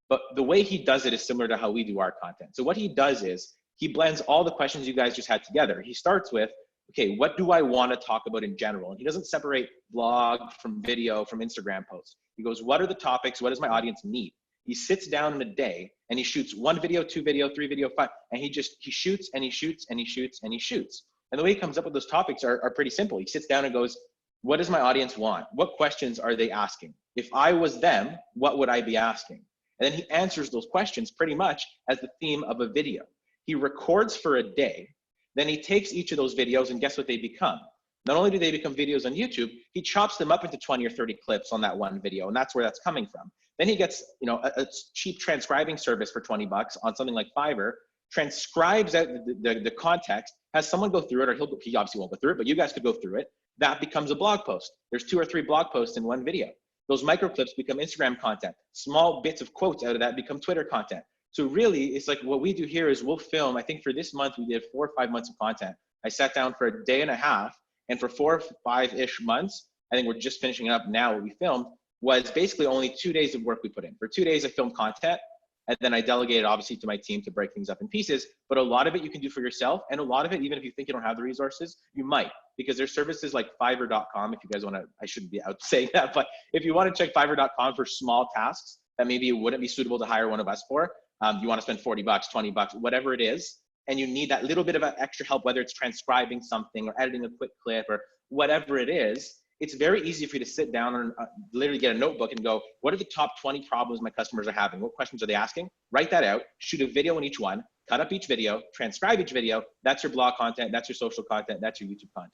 But the way he does it is similar to how we do our content. So what he does is he blends all the questions you guys just had together. He starts with, okay, what do I want to talk about in general? And he doesn't separate blog from video from Instagram posts. He goes, what are the topics? What does my audience need? He sits down in a day and he shoots 1 video, 2 video, 3 video, 5, and he shoots and he shoots and he shoots and he shoots. And the way he comes up with those topics are pretty simple. He sits down and goes, what does my audience want? What questions are they asking? If I was them, what would I be asking? And then he answers those questions pretty much as the theme of a video. He records for a day, then he takes each of those videos and guess what they become? Not only do they become videos on YouTube, he chops them up into 20 or 30 clips on that one video, and that's where that's coming from. Then he gets, you know, a cheap transcribing service for 20 bucks on something like Fiverr, transcribes out the context, has someone go through it, or he obviously won't go through it, but you guys could go through it. That becomes a blog post. There's 2 or 3 blog posts in one video. Those micro clips become Instagram content. Small bits of quotes out of that become Twitter content. So really, it's like what we do here is we'll film, I think for this month, we did 4 or 5 months of content. I sat down for a day and a half, and for 4 or 5-ish months, I think we're just finishing up now what we filmed, was basically only 2 days of work we put in. For 2 days, I filmed content, and then I delegated obviously to my team to break things up in pieces. But a lot of it you can do for yourself, and a lot of it, even if you think you don't have the resources, you might, because there's services like Fiverr.com. If you guys want to, I shouldn't be out saying that, but if you want to check Fiverr.com for small tasks that maybe it wouldn't be suitable to hire one of us for, you want to spend 40 bucks, 20 bucks, whatever it is, and you need that little bit of extra help, whether it's transcribing something or editing a quick clip or whatever it is, it's very easy for you to sit down and literally get a notebook and go, what are the top 20 problems my customers are having? What questions are they asking? Write that out, shoot a video in each one, cut up each video, transcribe each video. That's your blog content, that's your social content, that's your YouTube content.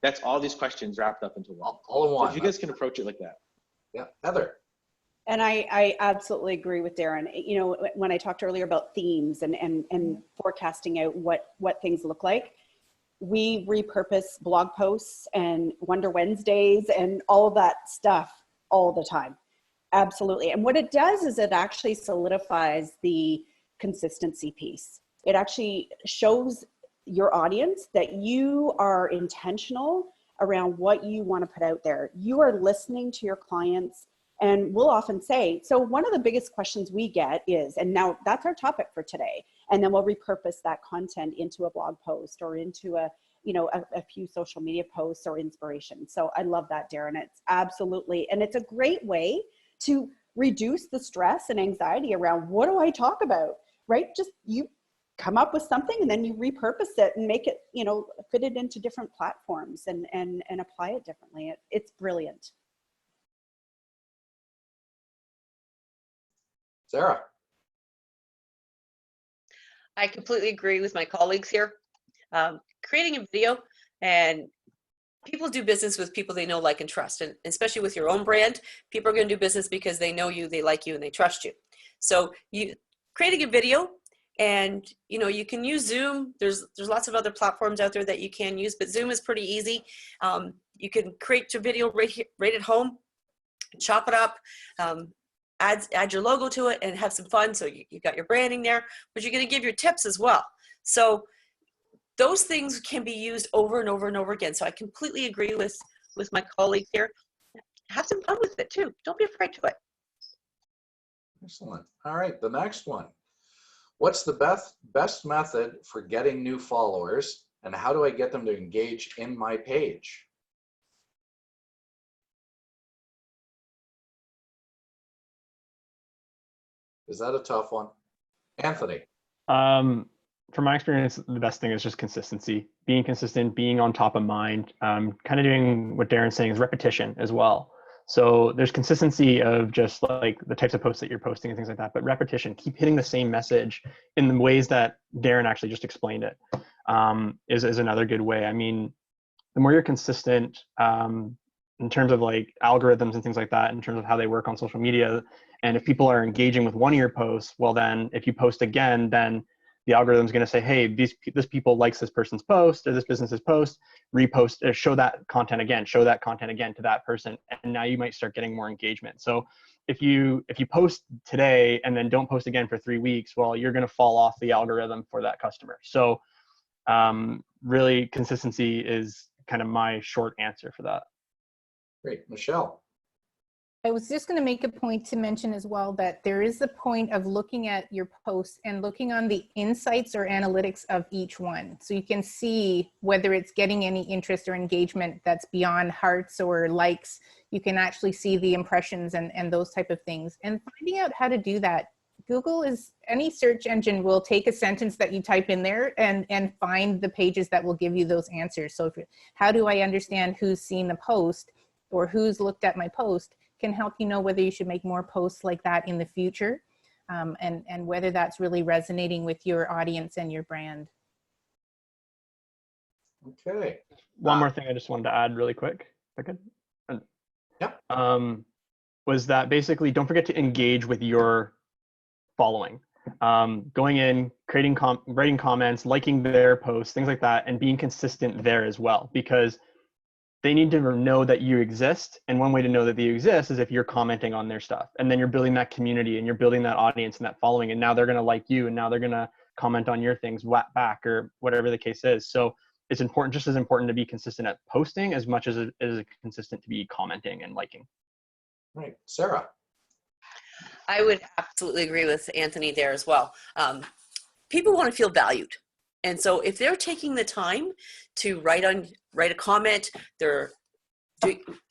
That's all these questions wrapped up into one.
All in one.
So if you guys can approach it like that.
Yeah, Heather.
And I absolutely agree with Darren. You know, when I talked earlier about themes and forecasting out what things look like, we repurpose blog posts and Wonder Wednesdays and all of that stuff all the time. Absolutely. And what it does is it actually solidifies the consistency piece. It actually shows your audience that you are intentional around what you want to put out there. You are listening to your clients. And we'll often say, so one of the biggest questions we get is, and now that's our topic for today. And then we'll repurpose that content into a blog post or into a few social media posts or inspiration. So I love that, Darren. It's absolutely, and it's a great way to reduce the stress and anxiety around what do I talk about, right? Just you come up with something and then you repurpose it and make it, fit it into different platforms and apply it differently. It's brilliant.
Sarah.
I completely agree with my colleagues here. Creating a video, and people do business with people they know, like, and trust. And especially with your own brand, people are going to do business because they know you, they like you, and they trust you. So you creating a video, and you can use Zoom. There's lots of other platforms out there that you can use, but Zoom is pretty easy. You can create your video right at home, chop it up, add your logo to it and have some fun. So you got your branding there, but you're going to give your tips as well. So those things can be used over and over and over again. So I completely agree with my colleague here. Have some fun with it too. Don't be afraid to it.
Excellent. All right, the next one. What's the best method for getting new followers, and how do I get them to engage in my page? Is that a tough one? Anthony.
From my experience, the best thing is just consistency, being consistent, being on top of mind, kind of doing what Darren's saying is repetition as well. So there's consistency of just like the types of posts that you're posting and things like that, but repetition, keep hitting the same message in the ways that Darren actually just explained it, is another good way. I mean, the more you're consistent in terms of like algorithms and things like that, in terms of how they work on social media, and if people are engaging with one of your posts, well then if you post again, then the algorithm is going to say, hey, this people likes this person's post or this business's post, repost, or show that content again to that person. And now you might start getting more engagement. So if you post today and then don't post again for 3 weeks, well, you're going to fall off the algorithm for that customer. So really, consistency is kind of my short answer for that.
Great. Michelle.
I was just going to make a point to mention as well that there is the point of looking at your posts and looking on the insights or analytics of each one. So you can see whether it's getting any interest or engagement that's beyond hearts or likes. You can actually see the impressions and those type of things. And finding out how to do that, Google is, any search engine will take a sentence that you type in there and find the pages that will give you those answers. So how do I understand who's seen the post or who's looked at my post? Can help you know whether you should make more posts like that in the future, and whether that's really resonating with your audience and your brand.
Okay.
One more thing I just wanted to add really quick, if I could.
Yeah.
Was that basically don't forget to engage with your following. Going in, writing comments, liking their posts, things like that, and being consistent there as well, because they need to know that you exist. And one way to know that you exist is if you're commenting on their stuff. And then you're building that community and you're building that audience and that following. And now they're going to like you, and now they're going to comment on your things back or whatever the case is. So it's important, just as important to be consistent at posting as much as it is consistent to be commenting and liking.
Right. Sarah.
I would absolutely agree with Anthony there as well. People want to feel valued. And so if they're taking the time to write a comment, do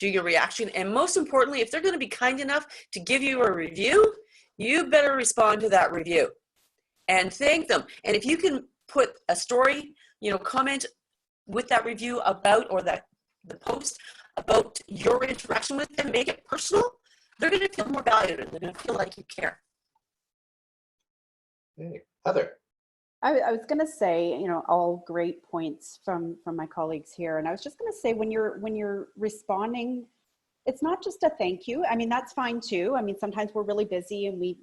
your reaction, and most importantly, if they're going to be kind enough to give you a review, you better respond to that review and thank them. And if you can put a story, comment with that review about, or the post about your interaction with them, make it personal, they're going to feel more valued and they're going to feel like you care.
Hey, Heather.
I was going to say, all great points from my colleagues here. And I was just going to say, when you're responding, it's not just a thank you. I mean, that's fine too. I mean, sometimes we're really busy and we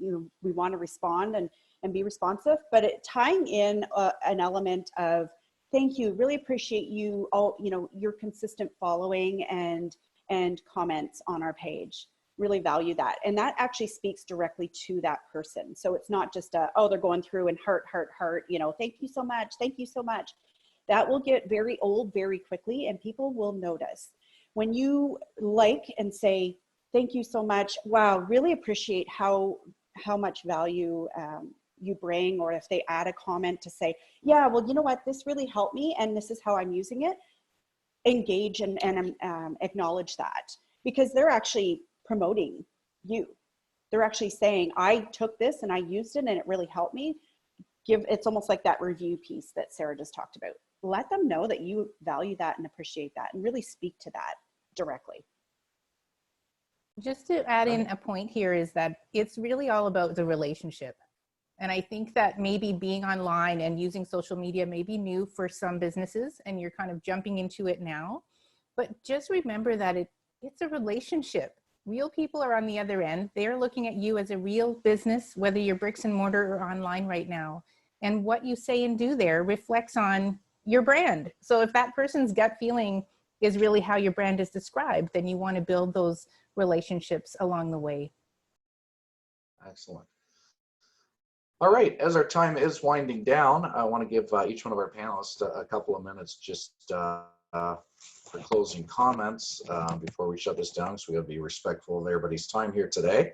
want to respond and be responsive, but tying in an element of thank you, really appreciate you all, your consistent following and comments on our page. Really value that. And that actually speaks directly to that person. So it's not just they're going through and heart, thank you so much. Thank you so much. That will get very old very quickly and people will notice. When you like and say, thank you so much. Wow, really appreciate how much value you bring, or if they add a comment to say, yeah, well, you know what, this really helped me and this is how I'm using it. Engage and acknowledge that, because they're actually promoting you. They're actually saying, I took this and I used it and it really helped me. It's almost like that review piece that Sarah just talked about. Let them know that you value that and appreciate that, and really speak to that directly.
Just to add in a point here is that it's really all about the relationship. And I think that maybe being online and using social media may be new for some businesses and you're kind of jumping into it now, but just remember that it's a relationship. Real people are on the other end. They're looking at you as a real business, whether you're bricks and mortar or online right now. And what you say and do there reflects on your brand. So if that person's gut feeling is really how your brand is described, then you want to build those relationships along the way.
Excellent. All right, as our time is winding down, I want to give each one of our panelists a couple of minutes just for closing comments before we shut this down, so we got to be respectful of everybody's time here today.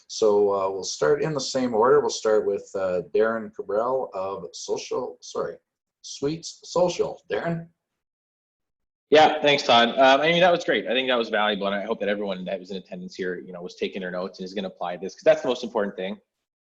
So we'll start in the same order. We'll start with Darren Cabral of Sweets Social. Darren?
Yeah, thanks, Todd. I mean, that was great. I think that was valuable, and I hope that everyone that was in attendance here, was taking their notes and is going to apply this, because that's the most important thing.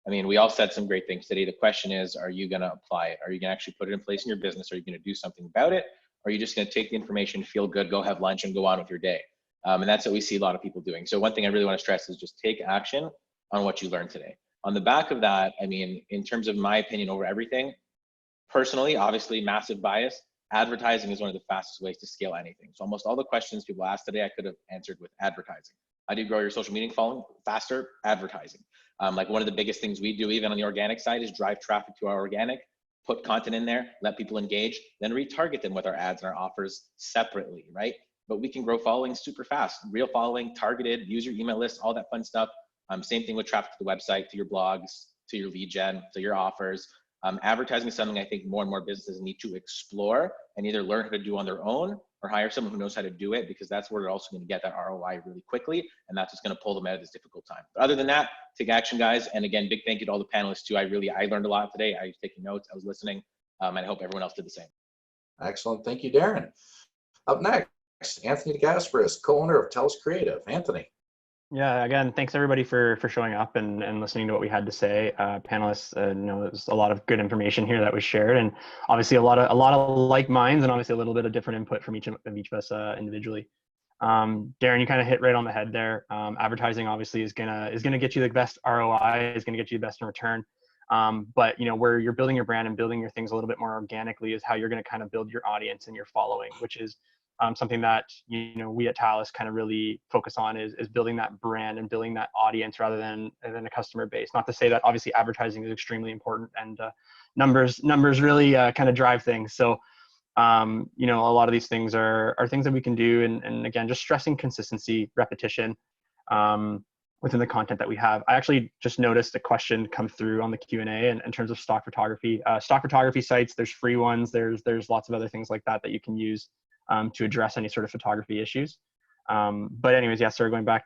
I mean, we all said some great things today. The question is, are you going to apply it? Are you going to actually put it in place in your business? Are you going to do something about it? Or are you just going to take the information, feel good, go have lunch, and go on with your day? And that's what we see a lot of people doing. So one thing I really want to stress is just take action on what you learned today. On the back of that, I mean, in terms of my opinion over everything, personally, obviously, massive bias, advertising is one of the fastest ways to scale anything. So almost all the questions people asked today, I could have answered with advertising. How do you grow your social media following faster? Advertising. Like one of the biggest things we do, even on the organic side, is drive traffic to our organic. put content in there, let people engage, then retarget them with our ads and our offers separately, right? But we can grow following super fast. Real following, targeted, use your email list, all that fun stuff. Same thing with traffic to the website, to your blogs, to your lead gen, to your offers. Advertising is something I think more and more businesses need to explore and either learn how to do on their own or hire someone who knows how to do it, because that's where they're also going to get that ROI really quickly, and that's what's going to pull them out of this difficult time. But other than that, take action, guys. And again, big thank you to all the panelists too. I learned a lot today. I was taking notes, I was listening, and I hope everyone else did the same.
Excellent. Thank you, Darren. Up next, Anthony DeGasperis, co-owner of Telus Creative. Anthony.
Yeah, again, thanks everybody for showing up and listening to what we had to say. Panelists, there's a lot of good information here that was shared, and obviously a lot of like minds, and obviously a little bit of different input from each of us individually. Darren, you kind of hit right on the head there. Advertising obviously is gonna get you the best ROI, is gonna get you the best in return. But where you're building your brand and building your things a little bit more organically is how you're gonna kind of build your audience and your following, which is something that we at Telus kind of really focus on is building that brand and building that audience rather than a customer base. Not to say that obviously advertising is extremely important, and numbers really kind of drive things. So a lot of these things are things that we can do, and again, just stressing consistency, repetition within the content that we have. I actually just noticed a question come through on the Q&A in terms of stock photography. Stock photography sites, there's free ones, there's lots of other things like that you can use to address any sort of photography issues. But anyways, yeah, sorry, going back,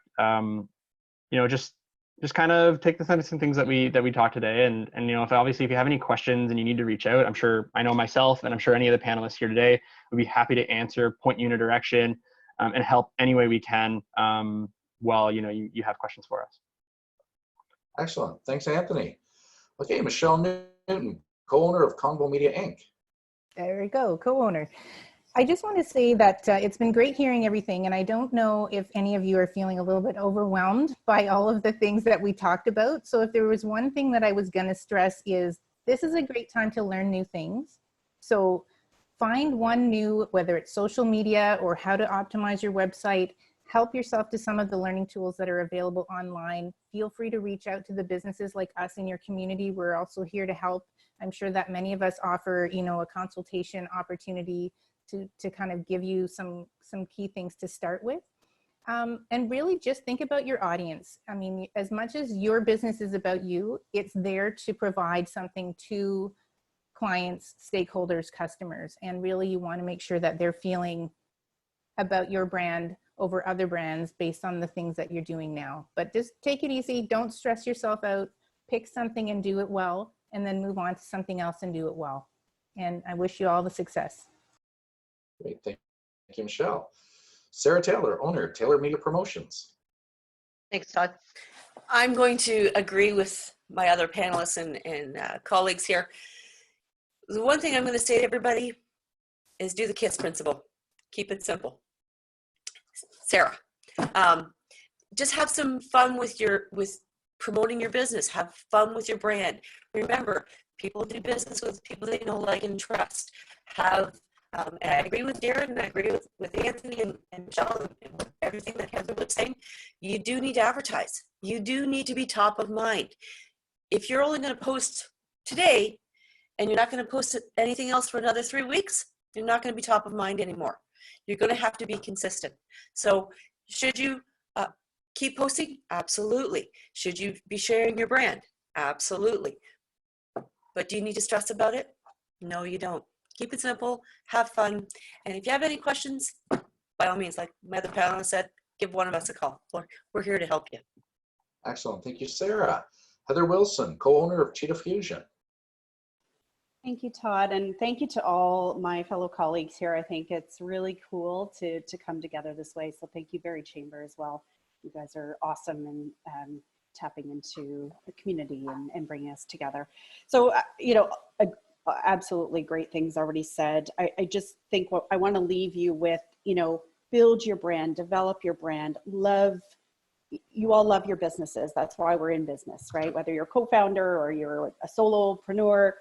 just kind of take the same things that we talked today. And if you have any questions and you need to reach out, I know myself, and I'm sure any of the panelists here today would be happy to answer, point you in a direction, and help any way we can while you have questions for us.
Excellent. Thanks, Anthony. Okay, Michelle Newton, co-owner of Convo Media, Inc.
There we go, co-owner. I just want to say that it's been great hearing everything, and I don't know if any of you are feeling a little bit overwhelmed by all of the things that we talked about. So if there was one thing that I was going to stress is this is a great time to learn new things. So find one new, whether it's social media or how to optimize your website, help yourself to some of the learning tools that are available online. Feel free to reach out to the businesses like us in your community. We're also here to help. I'm sure that many of us offer, a consultation opportunity to kind of give you some key things to start with. And really just think about your audience. I mean, as much as your business is about you, it's there to provide something to clients, stakeholders, customers. And really you want to make sure that they're feeling about your brand over other brands based on the things that you're doing now. But just take it easy. Don't stress yourself out. Pick something and do it well, and then move on to something else and do it well. And I wish you all the success.
Great, thank you, Michelle. Sarah Taylor, owner, Taylor Media Promotions.
Thanks, Todd. I'm going to agree with my other panelists and colleagues here. The one thing I'm going to say to everybody is do the KISS principle. Keep it simple. Sarah, just have some fun with promoting your business. Have fun with your brand. Remember, people do business with people they know, like, and trust. And I agree with Darren, and I agree with Anthony and Michelle and with everything that Heather was saying. You do need to advertise. You do need to be top of mind. If you're only going to post today and you're not going to post anything else for another 3 weeks, you're not going to be top of mind anymore. You're going to have to be consistent. So should you keep posting? Absolutely. Should you be sharing your brand? Absolutely. But do you need to stress about it? No, you don't. Keep it simple, have fun. And if you have any questions, by all means, like my other panelist said, give one of us a call. We're here to help you.
Excellent. Thank you, Sarah. Heather Wilson, co-owner of Cheetah Fusion.
Thank you, Todd, and thank you to all my fellow colleagues here. I think it's really cool to come together this way. So thank you, Barrie Chamber, as well. You guys are awesome and tapping into the community and bringing us together. So, absolutely great things already said. I just think what I want to leave you with, build your brand, develop your brand, you all love your businesses. That's why we're in business, right? Whether you're a co-founder or you're a solopreneur,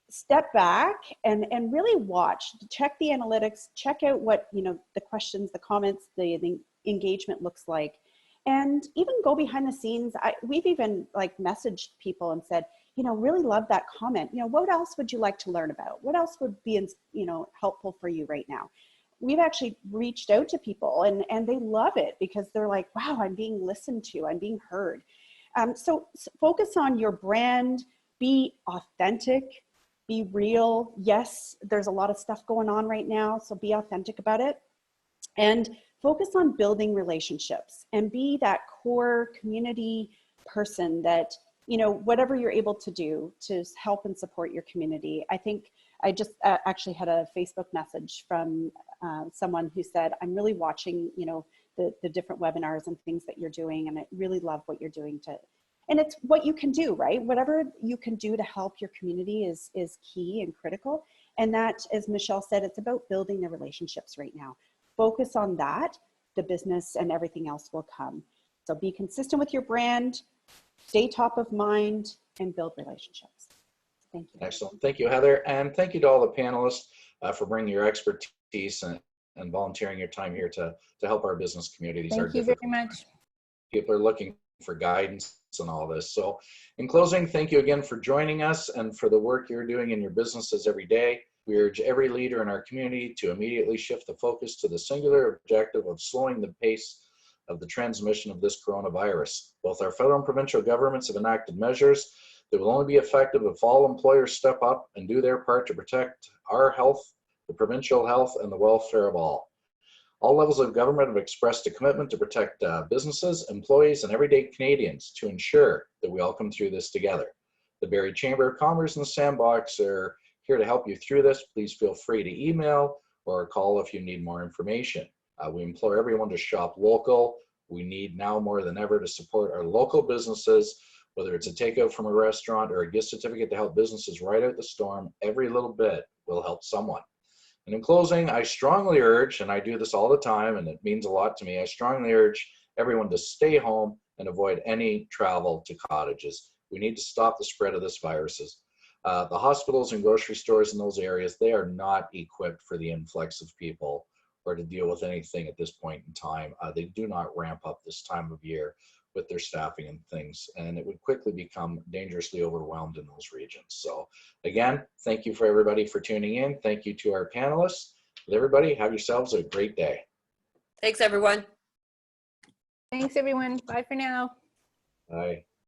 step back and really watch, check the analytics, check out what, the questions, the comments, the engagement looks like, and even go behind the scenes. We've even like messaged people and said, you know, really love that comment. You know, what else would you like to learn about? What else would be, you know, helpful for you right now? We've actually reached out to people and they love it because they're like, wow, I'm being listened to, I'm being heard. So focus on your brand, be authentic, be real. Yes, there's a lot of stuff going on right now, so be authentic about it. And focus on building relationships and be that core community person that, you know, whatever you're able to do to help and support your community. I think I just actually had a Facebook message from someone who said, I'm really watching, you know, the different webinars and things that you're doing, and I really love what you're doing and it's what you can do, right? Whatever you can do to help your community is key and critical. And that, as Michelle said, it's about building the relationships right now. Focus on that, the business and everything else will come. So be consistent with your brand, stay top of mind, and build relationships. Thank you.
Excellent. Thank you, Heather. And thank you to all the panelists for bringing your expertise and volunteering your time here to help our business communities.
Thank you very much.
People are looking for guidance on all this. So in closing, thank you again for joining us and for the work you're doing in your businesses every day. We urge every leader in our community to immediately shift the focus to the singular objective of slowing the pace of the transmission of this coronavirus. Both our federal and provincial governments have enacted measures that will only be effective if all employers step up and do their part to protect our health, the provincial health, and the welfare of all. All levels of government have expressed a commitment to protect businesses, employees, and everyday Canadians to ensure that we all come through this together. The Barrie Chamber of Commerce and the Sandbox are here to help you through this. Please feel free to email or call if you need more information. We implore everyone to shop local. We need now more than ever to support our local businesses, whether it's a takeout from a restaurant or a gift certificate to help businesses ride out the storm. Every little bit will help someone. And in closing, I strongly urge, and I do this all the time, and it means a lot to me, I strongly urge everyone to stay home and avoid any travel to cottages. We need to stop the spread of this virus. The hospitals and grocery stores in those areas, they are not equipped for the influx of people or to deal with anything at this point in time. They do not ramp up this time of year with their staffing and things, and it would quickly become dangerously overwhelmed in those regions. So again, thank you for everybody for tuning in. Thank you to our panelists. Everybody, have yourselves a great day.
Thanks, everyone.
Thanks, everyone. Bye for now.
Bye.